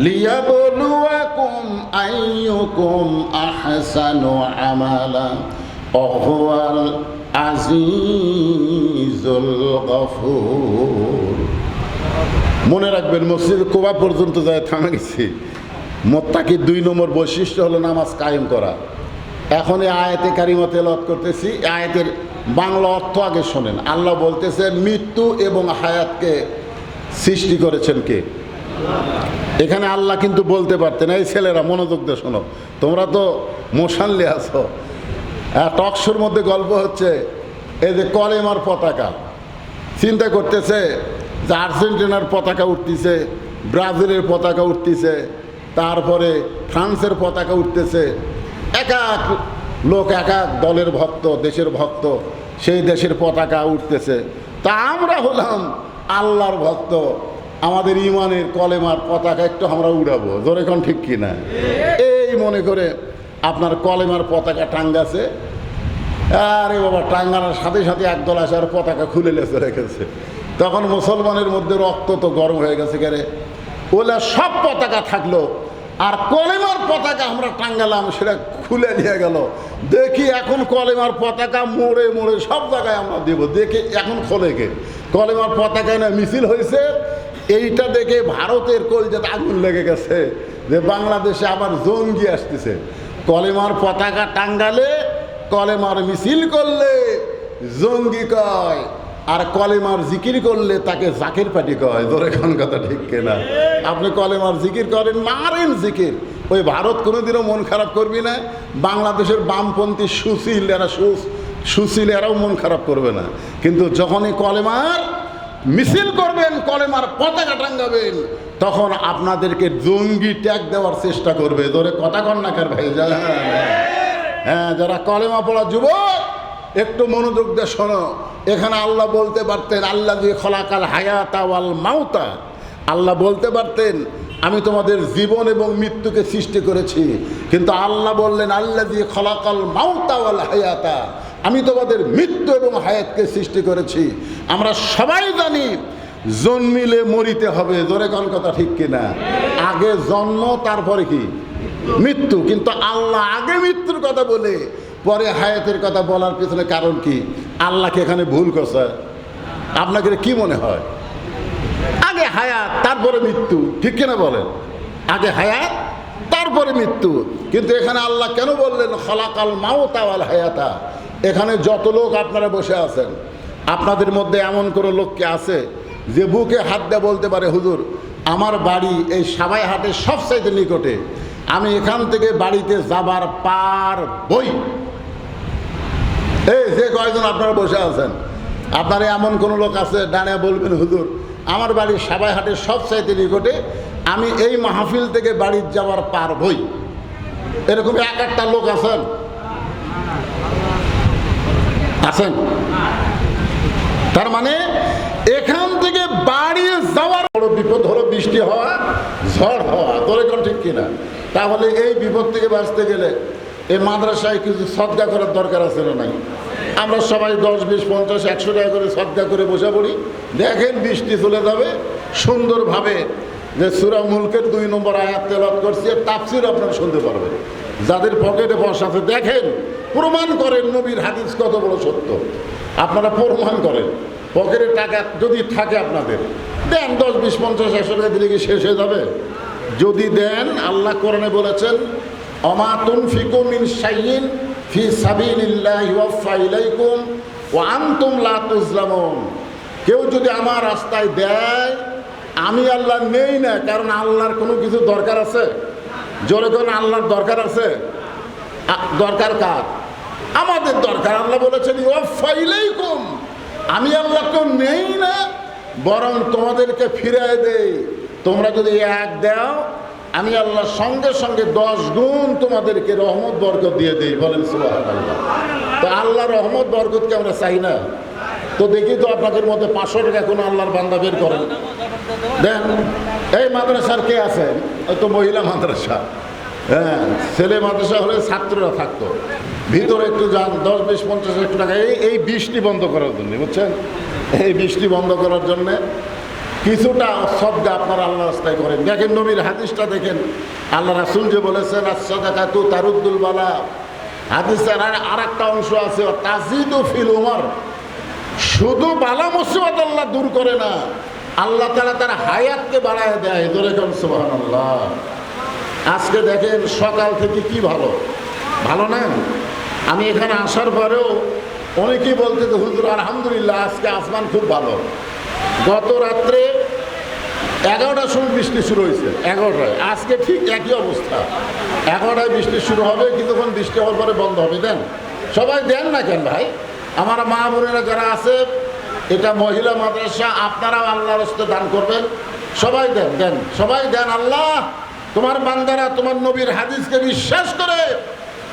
লিয়াবলুয়াকুম আইয়ুকুম আহসানু আমালা ওয়া হুয়াল আজিজুল গফুর। মনে রাখবেন, মসজিদ কোবা পর্যন্ত যায় থামে গেছি। মুত্তাকির 2 নম্বর বৈশিষ্ট্য হলো নামাজ কায়েম করা। এখন এই আয়াতে কারিমা তেলাওয়াত করতেছি। আয়াতের বাংলা অর্থ আগে শোনেন। আল্লাহ বলতেছেন, মৃত্যু এবং হায়াতকে সৃষ্টি করেছেন কে? এখানে আল্লাহ কিন্তু বলতে পারতেন, এই ছেলেরা মনোযোগ দিয়ে শোনো, তোমরা তো মোশানলে আছো। টকশোর মধ্যে গল্প হচ্ছে, এই যে কলেমার পতাকা চিন্তা করতেছে যে আর্জেন্টিনার পতাকা উঠতেছে, ব্রাজিলের পতাকা উঠতেছে, তারপরে ফ্রান্সের পতাকা উঠতেছে। এক এক লোক এক এক দলের ভক্ত, দেশের ভক্ত, সেই দেশের পতাকা উঠতেছে। তা আমরা হলাম আল্লাহর ভক্ত, আমাদের ইমানের কলেমার পতাকা একটু আমরা উড়াবো, জোরে কোন ঠিক কিনা? এই মনে করে আপনার কলেমার পতাকা টাঙ্গাছে, আরে বাবা টাঙ্গানোর সাথে সাথে একদল আসে আর পতাকা খুলে লেছে রেখেছে। তখন মুসলমানের মধ্যে রক্ত তো গরম হয়ে গেছে, কেরে ওলা সব পতাকা থাকলো আর কলেমার পতাকা আমরা টাঙ্গালাম, সেটা খুলে নিয়ে গেল। দেখি এখন কলেমার পতাকা মোড়ে মোড়ে সব জায়গায় আমরা দেবো, দেখি এখন খোলে কে কলেমার পতাকা না মিছিল হয়েছে। এইটা দেখে ভারতের কলজাতে আগুন লেগে গেছে যে বাংলাদেশে আবার জঙ্গি আসতেছে। কলেমার পতাকা টাঙ্গালে, কলেমার মিছিল করলে জঙ্গি কয়, আর কলেমার জিকির করলে তাকে জাকির পাটি কয়। ধরে কোন কথা ঠিক কিনা? আপনি কলেমার জিকির করেন, মারেন জিকির, ওই ভারত কোনোদিনও মন খারাপ করবি না। বাংলাদেশের বামপন্থী সুশীল এরাও মন খারাপ করবে না। কিন্তু যখনই কলেমার মিছিল করবেন, কলেমার পতাকা টাঙ্গাবেন, তখন আপনাদেরকে জঙ্গি ট্যাগ দেওয়ার চেষ্টা করবে। ধরে কথা কন্যাকার ভাই, হ্যাঁ, যারা কলেমা পড়া যুবক একটু মনোযোগ দিয়ে শোনো। এখানে আল্লাহ বলতে পারতেন আল্লাহ দিয়ে খলাকাল হায়াতা ওয়াল মাউতা, আল্লাহ বলতে পারতেন আমি তোমাদের জীবন এবং মৃত্যুকে সৃষ্টি করেছি, কিন্তু আল্লাহ বললেন আল্লাহ দিয়ে খলাকাল মাউতা ওয়াল হায়াতা, আমি তোমাদের মৃত্যু এবং হায়াতকে সৃষ্টি করেছি। আমরা সবাই জানি জন্মিলে মরিতে হবে, জোরে কোন কথা ঠিক কিনা? আগে জন্ম তারপরে কি মৃত্যু, কিন্তু আল্লাহ আগে মৃত্যুর কথা বলে পরে হায়াতের কথা বলার পিছনে কারণ কি? আল্লাহকে এখানে ভুল করছে? আপনাকে কি মনে হয়? আগে হায়াত তারপরে মৃত্যু, ঠিক কিনা বলেন? আগে হায়াত তারপরে মৃত্যু, কিন্তু এখানে আল্লাহ কেন বললেন খলাকাল মাউতা ওয়াল হায়াতা? এখানে যত লোক আপনারা বসে আছেন, আপনাদের মধ্যে এমন কোনো লোককে আছে যে বুকে হাত দিয়ে বলতে পারে হুজুর আমার বাড়ি এই সাবাই হাটের সবচাইতে নিকটে, আমি এখান থেকে বাড়িতে যাবার পার বই? এই যে কয়জন আপনারা বসে আছেন, আপনারা এমন কোনো লোক আছে ডানে বলবেন হুজুর আমার বাড়ি সাবাই হাটের সবচাইতে নিকটে, আমি এই মাহফিল থেকে বাড়ির যাওয়ার পার বই? এরকম এক একটা লোক আছেন? আছেন? তার মানে এখান থেকে বাড়ি যাওয়ার বড় বিপদ হলো বৃষ্টি হওয়া, ঝড় হওয়া, তোরে কোন ঠিক কিনা? তাহলে এই বিপদ থেকে বাঁচতে গেলে এই মাদ্রাসায় কিছু সদকা করার দরকার আছে না নাই? আমরা সবাই 10, 20, 50, 100 টাকা করে সদকা করে বসে পড়ি। দেখেন বৃষ্টি চলে যাবে সুন্দরভাবে, যে সূরা মুলকের 2 নম্বর আয়াত তেলাওয়াত করছি, তাফসীর আপনারা শুনতে পারবেন। যাদের পকেটে পয়সা আছে দেখেন, প্রমাণ করেন নবীর হাদিস কত বড় সত্য। আপনারা প্রমাণ করেন, পকেটে টাকা যদি থাকে আপনাদের দেন, 10, 20, 50, 100 টাকা দিলে কি শেষ হয়ে যাবে? যদি দেন, আল্লাহ কোরআনে বলেছেন অমা তুনফিকু মিন শাইইন ফি সাবিলিল্লাহি ইউওয়াফা ইলাইকুম ওয়া আনতুম লা তুজলামুন। কেউ যদি আমার রাস্তায় দেয়, আমি আল্লাহ নেই না, কারণ আল্লাহর কোনো কিছু দরকার আছে? জোরে কোন আল্লাহর দরকার আছে? দরকার কার? আমাদের দরকার। আল্লাহ বলেছেন ইউওয়াফা ইলাইকুম, আমি আল্লাহ কেউ নেই না, বরং তোমাদেরকে ফিরিয়ে দেই। তোমরা যদি এক দাও, আমি আল্লাহ সঙ্গে সঙ্গে 10 গুণ তোমাদেরকে রহমত বরকত দিয়ে দেই। বলেন সুবহানাল্লাহ। তো আল্লাহ রহমত বরকতকে আমরা চাই না? তো দেখি তো আপনাদের মধ্যে 500 টাকা কোনো আল্লাহর বান্দা বের করেন, দেন। এই মাদ্রাসার কে আছেন? তো মহিলা মাদ্রাসা, হ্যাঁ, ছেলে মাদ্রাসা হলে ছাত্ররা থাকতো। ভিতরে একটু যান, 10, 20, 50, 100 টাকা এই বৃষ্টি বন্ধ করার জন্য, বুঝছেন? এই বৃষ্টি বন্ধ করার জন্যে কিছুটা সদকা আপনারা আল্লাহ রাস্তায় করেন। দেখেন নবীর হাদিসটা দেখেন, আল্লাহ রাসূল যে বলেছেন আস-সাদাকাতু তারুদ্দুল বালা, হাদিসের আর একটা অংশ আছে তাজিদু ফিল উমর, শুধু বালা মুসিবত আল্লাহ দূর করে না, আল্লাহ তাআলা তার হায়াতকে বাড়ায় দেয়। ধরে কোন সুবহানাল্লাহ। আজকে দেখেন সকাল থেকে কি ভালো ভালো না? আমি এখানে আসার পরেও অনেকেই বলতে যে হুজুর আলহামদুলিল্লাহ আজকে আসমান খুব ভালো। গত রাত্রে 11টার সময় বৃষ্টি শুরু হয়েছে, 11টায়। আজকে ঠিক একই অবস্থা, 11টায় বৃষ্টি শুরু হবে, কিছুক্ষণ বৃষ্টি হওয়ার পরে বন্ধ হবে। দেন, সবাই দেন না কেন ভাই? আমার মা বোনেরা যারা আছে, এটা মহিলা মাদ্রাসা, আপনারাও আল্লাহর রাস্তায় দান করবেন। সবাই দেন, দেন, সবাই দেন। আল্লাহ তোমার বান্দারা তোমার নবীর হাদিসকে বিশ্বাস করে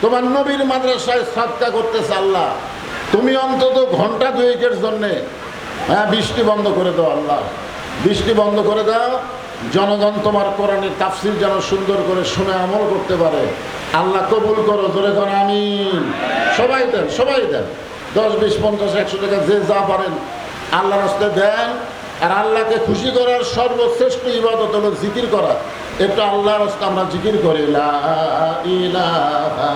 তোমার নবীর মাদ্রাসায় সদকা করতেছে। আল্লাহ তুমি অন্তত ঘন্টা 2-1 জন্যে বৃষ্টি বন্ধ করে দাও। আল্লাহ বৃষ্টি বন্ধ করে দাও, জনগণ তোমার কোরআনের তাফসীর যেন সুন্দর করে শুনে আমল করতে পারে। আল্লাহ কবুল করো, জোরে করো আমিন। সবাই দেন, সবাই দেন, 10, 20, 50, 100 টাকা যে যা পারেন আল্লাহর রাস্তায় দেন। আর আল্লাহকে খুশি করার সর্বশ্রেষ্ঠ ইবাদত হলো জিকির করা। একটু আল্লাহর রাস্তায় আমরা জিকির করি, লা ইলাহা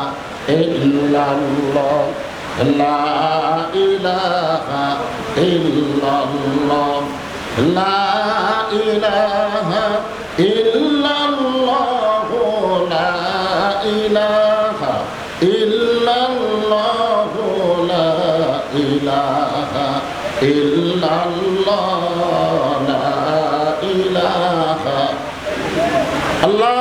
ইল্লাল্লাহ, লা ইলাহা ইল্লাল্লাহ, লা ইলাহা ইল্লাল্লাহ, লা ইলাহা ইল্লাল্লাহ, লা ইলাহা ইল্লাল্লাহ, লা ইলাহা। আল্লাহ,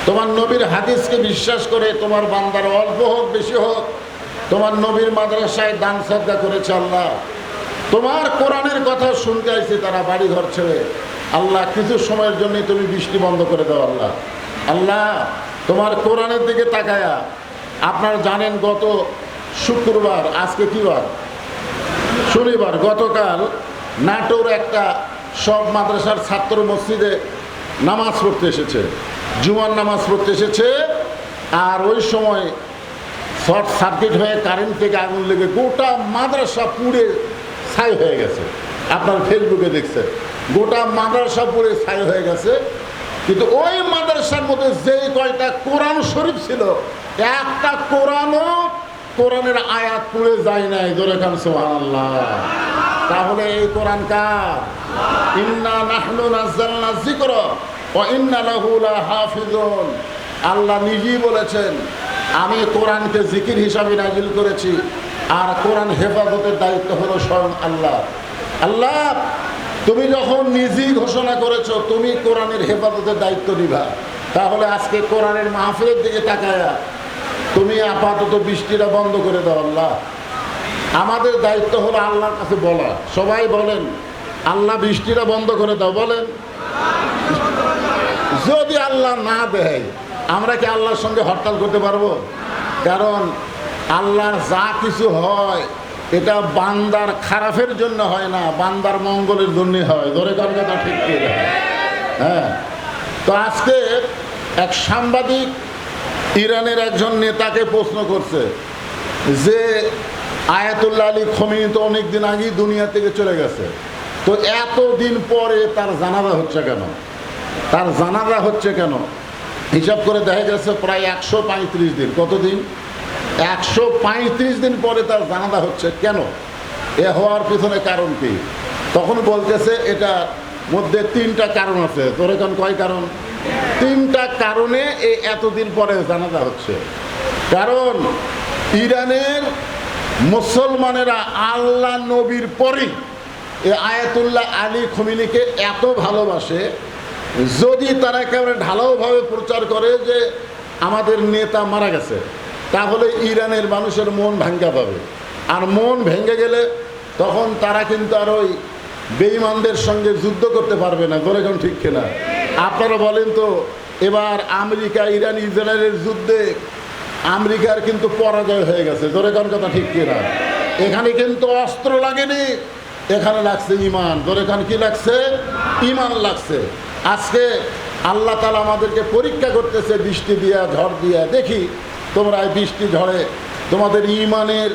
তোমার নবীর হাদিসকে বিশ্বাস করে তোমার বান্দার অল্প হোক বেশি হোক তোমার নবীর মাদ্রাসায় দান সাদকা করেছে। আল্লাহ, তোমার কোরআনের কথা শুনতে আইছে তারা বাড়ি ঘর ছেড়ে। আল্লাহ, কিছু সময়ের জন্যই তুমি বৃষ্টি বন্ধ করে দাও। আল্লাহ, আল্লাহ তোমার কোরআনের দিকে তাকায়া, আপনারা জানেন গত শুক্রবার, আজকে কি বার, শনিবার, গতকাল নাটোর একটা সব মাদ্রাসার ছাত্র মসজিদে নামাজ পড়তে এসেছে, জুমার নামাজ পড়তে এসেছে। আর ওই সময় শর্ট সার্কিট হয়ে কারেন্ট থেকে আগুন লেগে গোটা মাদ্রাসা পুড়ে ছাই হয়ে গেছে। আপনার ফেসবুকে দেখছেন, গোটা মাদ্রাসা পুড়ে ছাই হয়ে গেছে। কিন্তু ওই মাদ্রাসার মধ্যে যে কয়টা কোরআন শরীফ ছিল, একটা কোরআনও, কোরআনের আয়াত পুড়ে যায় নাই। জোরে কান সুবহানাল্লাহ। তাহলে এই কোরআন কার? ইন্না নাহনু নাযালনা যিকরা ওয়া ইন্না লাহু লাহাফিজুন। আল্লাহ নিজেই বলেছেন, আমি কোরআনকে জিকির হিসাবে নাজিল করেছি, আর কোরআন হেফাজতের দায়িত্ব হলো স্বয়ং আল্লাহ। আল্লাহ, তুমি যখন নিজেই ঘোষণা করেছো তুমি কোরআনের হেফাজতের দায়িত্ব নিবা, তাহলে আজকে কোরআনের মাহফিলের দিকে তাকায়া তুমি আপাতত বৃষ্টিটা বন্ধ করে দাও। আল্লাহ, আমাদের দায়িত্ব হলো আল্লাহর কাছে বলা। সবাই বলেন, আল্লাহ বৃষ্টিটা বন্ধ করে দাও। বলেন, যদি আল্লাহ না দেয় আমরা কি আল্লাহর সঙ্গে হরতাল করতে পারবো? কারণ আল্লাহর যা কিছু হয় এটা বান্দার খারাপের জন্য হয় না, বান্দার মঙ্গলের জন্য হয়। ধরে কার কথা ঠিক কি? হ্যাঁ। তো আজকে এক সাংবাদিক ইরানের একজন নেতাকে প্রশ্ন করছে যে আয়াতুল্লাহ আলী খোমেনি তো অনেকদিন আগেই দুনিয়া থেকে চলে গেছে, তো এতদিন পরে তার জানাজা হচ্ছে কেন? তার জানাজা হচ্ছে কেন? হিসাব করে দেখা গেছে প্রায় 135 দিন। কতদিন? 135 দিন পরে তার জানাজা হচ্ছে কেন? এ হওয়ার পিছনে কারণ কি? তখন বলতেছে এটার মধ্যে 3টা কারণ আছে। তোর এখন কয় কারণ? 3টা কারণে এই এতদিন পরে জানাজা হচ্ছে। কারণ ইরানের মুসলমানেরা আল্লাহ নবীর পরেই এই আয়াতুল্লাহ আলী খোমেনিকে এত ভালোবাসে, যদি তারা একেবারে ঢালাওভাবে প্রচার করে যে আমাদের নেতা মারা গেছে, তাহলে ইরানের মানুষের মন ভাঙ্গা পাবে। আর মন ভেঙে গেলে তখন তারা কিন্তু আর ওই বেঈমানদের সঙ্গে যুদ্ধ করতে পারবে না। বলে কোন ঠিক কিনা? আপনারা বলেন তো, এবার আমেরিকা ইরান ইসরায়েলের যুদ্ধে আমেরিকার কিন্তু পরাজয় হয়ে গেছে। ধরে কোন কথা ঠিক কিনা? এখানে কিন্তু অস্ত্র লাগেনি, এখানে লাগছে ইমান। ধরে কোন কি লাগছে? ইমান লাগছে। আজকে আল্লাহ তাআলা আমাদেরকে পরীক্ষা করতেছে বৃষ্টি দিয়া, ঝড় দিয়া। দেখি তোমরা এই বৃষ্টি ঝড়ে তোমাদের ইমানের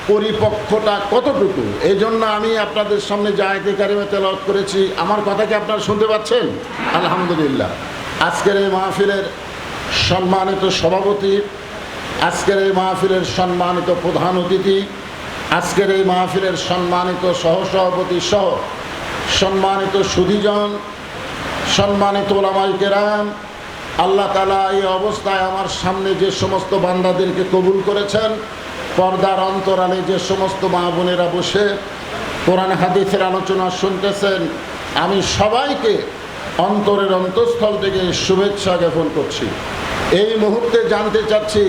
পরিপক্কতা কতটুকু। এই জন্য আমি আপনাদের সামনে যে আয়াতে কারিমা তেলাওয়াত করেছি, আমার কথা কি আপনারা শুনতে পাচ্ছেন? আলহামদুলিল্লাহ। আজকের এই মাহফিলের সম্মানিত সভাপতি, আজকের এই মাহফিলের সম্মানিত প্রধান অতিথি, আজকের এই মাহফিলের সম্মানিত সহসভাপতি সহ সম্মানিত সুধীজন, সম্মানিত ওলামায়ে কেরাম, আল্লাহ তাআলা এই অবস্থায় আমার সামনে যে সমস্ত বান্দাদেরকে কবুল করেছেন, পর্দার অন্তরালে যে সমস্ত মা বোনেরা বসে কোরআন হাদিসের আলোচনা শুনতেছেন, আমি সবাইকে অন্তরের অন্তঃস্থল থেকে শুভেচ্ছা জ্ঞাপন করছি। এই মুহূর্তে জানতে চাচ্ছি,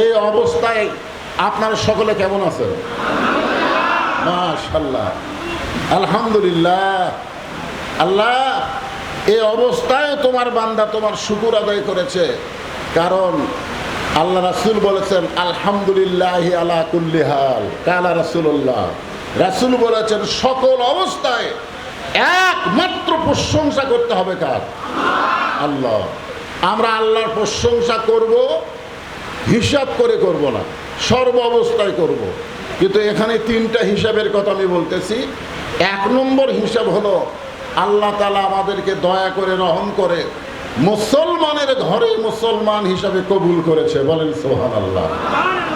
এই অবস্থায় আপনারা সকলে কেমন আছেন? মাশাআল্লাহ, আলহামদুলিল্লাহ। আল্লাহ, এই অবস্থায় তোমার বান্দা তোমার শুকর আদায় করেছে। কারণ আল্লাহ রাসূল বলেছেন, আলহামদুলিল্লাহি আলা কুল্লি হাল। কালা রাসূলুল্লাহ, রাসূল বলেছেন সকল অবস্থায় একমাত্র প্রশংসা করতে হবে কার? আল্লাহ। আমরা আল্লাহর প্রশংসা করব, হিসাব করে করব না, সর্ব অবস্থায় করব। কিন্তু এখানে তিনটা হিসাবের কথা আমি বলতেছি। এক নম্বর হিসাব হলো আল্লাহ তাআলা আমাদেরকে দয়া করে রহম করে মুসলমানের ঘরে মুসলমান হিসাবে কবুল করেছে, বলেন সুবহানাল্লাহ।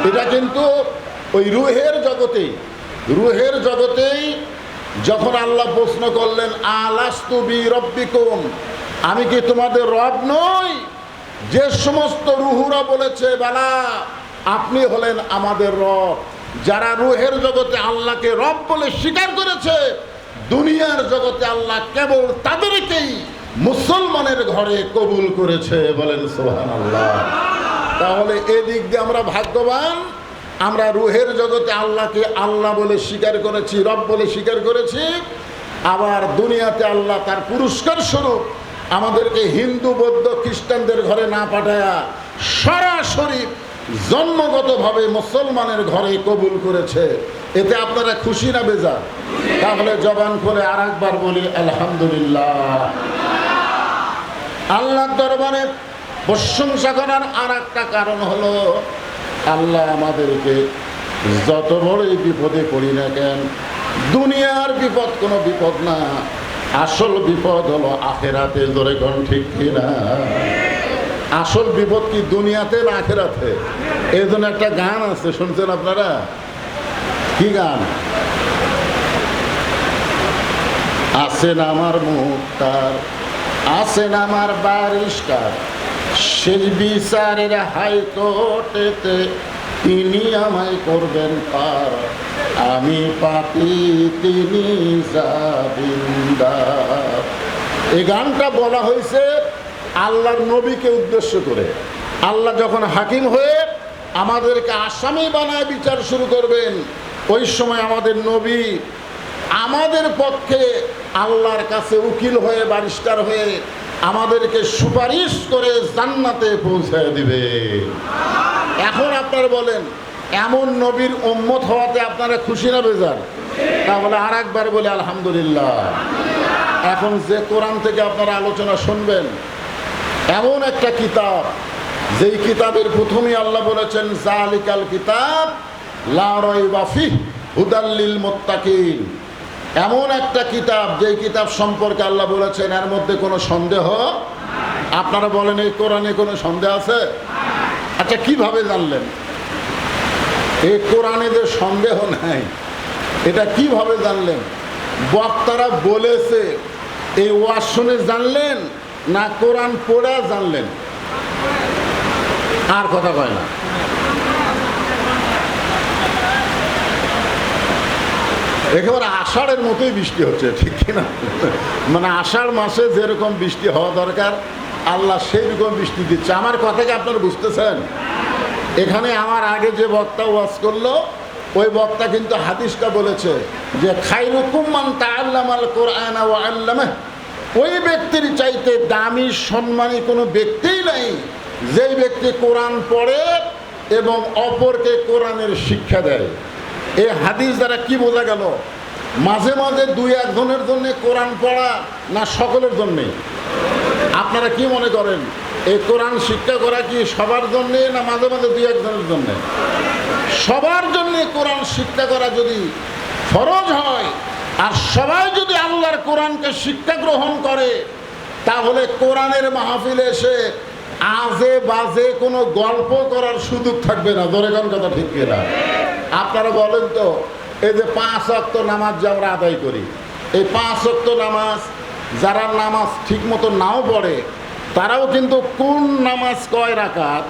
এটা কিন্তু ওই রুহের জগতেই যখন আল্লাহ প্রশ্ন করলেন আলাস্তু বিরব্বিকুম, আমি কি তোমাদের রব নই? যে সমস্ত রুহুরা বলেছে বালা, আপনি হলেন আমাদের রব। যারা রুহের জগতে আল্লাহকে রব বলে স্বীকার করেছে, দুনিয়ার জগতে আল্লাহ কেবল তাদেরকেই মুসলমানের ঘরে কবুল করেছে, বলেন সুবহানাল্লাহ। তাহলে এদিক দিয়ে আমরা ভাগ্যবান, আমরা রুহের জগতে আল্লাহকে আল্লাহ বলে স্বীকার করেছি, রব বলে স্বীকার করেছি। আবার দুনিয়াতে আল্লাহ তার পুরস্কার স্বরূপ আমাদেরকে হিন্দু বৌদ্ধ খ্রিস্টানদের ঘরে না পাঠায়া সরাসরি জন্মগতভাবে মুসলমানের ঘরে কবুল করেছে। এতে আপনারা খুশি না বেজার? তাহলে জবান খুলে আর একবার বলি আলহামদুলিল্লাহ। আল্লাহর দরবারে প্রশংসা করার আর একটা কারণ হলো আল্লাহ আমাদেরকে যত বড়ই বিপদে পড়ি না কেন, দুনিয়ার বিপদ কোনো বিপদ না, আসল বিপদ হলো আখেরাতে। ধরে কোন ঠিক কিনা? আসল বিপদ কি দুনিয়াতে না আখেরাতে? এই জন্য একটা গান আছে, শুনছেন আপনারা? কি গান? আসেন আমার মুক্তার, আসেন আমার বারিশকার, শেষ বিচারের হাইকোর্টেতে তিনি আমায় করবেন পার, আমি পাপী তিনি জামিনদার। এই গানটা বলা হয়েছে আল্লাহর নবীকে উদ্দেশ্য করে। আল্লাহ যখন হাকিম হয়ে আমাদেরকে আসামি বানায় বিচার শুরু করবেন, ওই সময় আমাদের নবী আমাদের পক্ষে আল্লাহর কাছে উকিল হয়ে, বারিস্টার হয়ে আমাদেরকে সুপারিশ করে জান্নাতে পৌঁছায় দিবে। এখন আপনারা বলেন, এমন নবীর উম্মত হওয়াতে আপনারা খুশি না বেজার? তাহলে আর একবার বলে আলহামদুলিল্লাহ। এখন যে কোরআন থেকে আপনারা আলোচনা শুনবেন, এমন একটা কিতাব, যেই কিতাবের প্রথমেই আল্লাহ বলেছেন জালিকাল কিতাব লা রাইবা ফিহি হুদাল লিল মুত্তাকিন। এমন একটা কিতাব, যেই কিতাব সম্পর্কে আল্লাহ বলেছেন এর মধ্যে কোনো সন্দেহ। আপনারা বলেন এই কোরআনে কোনো সন্দেহ আছে? আচ্ছা, কিভাবে জানলেন এই কোরআনে যে সন্দেহ নাই? এটা কিভাবে জানলেন? বক্তারা বলেছে এই ওয়াজ শুনে জানলেন, না কোরআন পড়ে জানলেন? আর কথা কয় না। একেবারে আষাঢ়ের মতোই বৃষ্টি হচ্ছে, ঠিক কিনা? মানে আষাঢ় মাসে যেরকম বৃষ্টি হওয়া দরকার আল্লাহ সেই রকম বৃষ্টি দিচ্ছে। আমার কথা কি আপনারা বুঝতেছেন? এখানে আমার আগে যে বক্তা ওয়াজ করলো, ওই বক্তা কিন্তু হাদিসটা বলেছে যে খায়রুকুম মান তাআল্লামাল কোরআন ওয়া আল্লামাহ। ওই ব্যক্তির চাইতে দামি সম্মানী কোনো ব্যক্তিই নাই যেই ব্যক্তি কোরআন পড়ে এবং অপরকে কোরআনের শিক্ষা দেয়। এই হাদিস দ্বারা কি বোঝা গেল? মাঝে মাঝে দুই একজনের জন্য কোরআন পড়া না সকলের জন্যে? আপনারা কি মনে করেন, এই কোরআন শিক্ষা করা কি সবার জন্যে না মাঝে মাঝে দুই একজনের জন্যে? সবার জন্যে কোরআন শিক্ষা করা যদি ফরজ হয়, আর সবাই যদি আল্লাহর কোরআনকে শিক্ষা গ্রহণ করে, তাহলে কোরআনের মাহফিলে এসে আজে বাজে কোনো গল্প করার সুযোগ থাকবে না। ধরে কোন কথা ঠিক কিনা? আপনারা বলেন তো, এই যে 5 ওয়াক্ত নামাজ যে আমরা আদায় করি, এই 5 ওয়াক্ত নামাজ যারা নামাজ ঠিক মতো নাও পড়ে, তারাও কিন্তু কোন নামাজ কয় রাকাত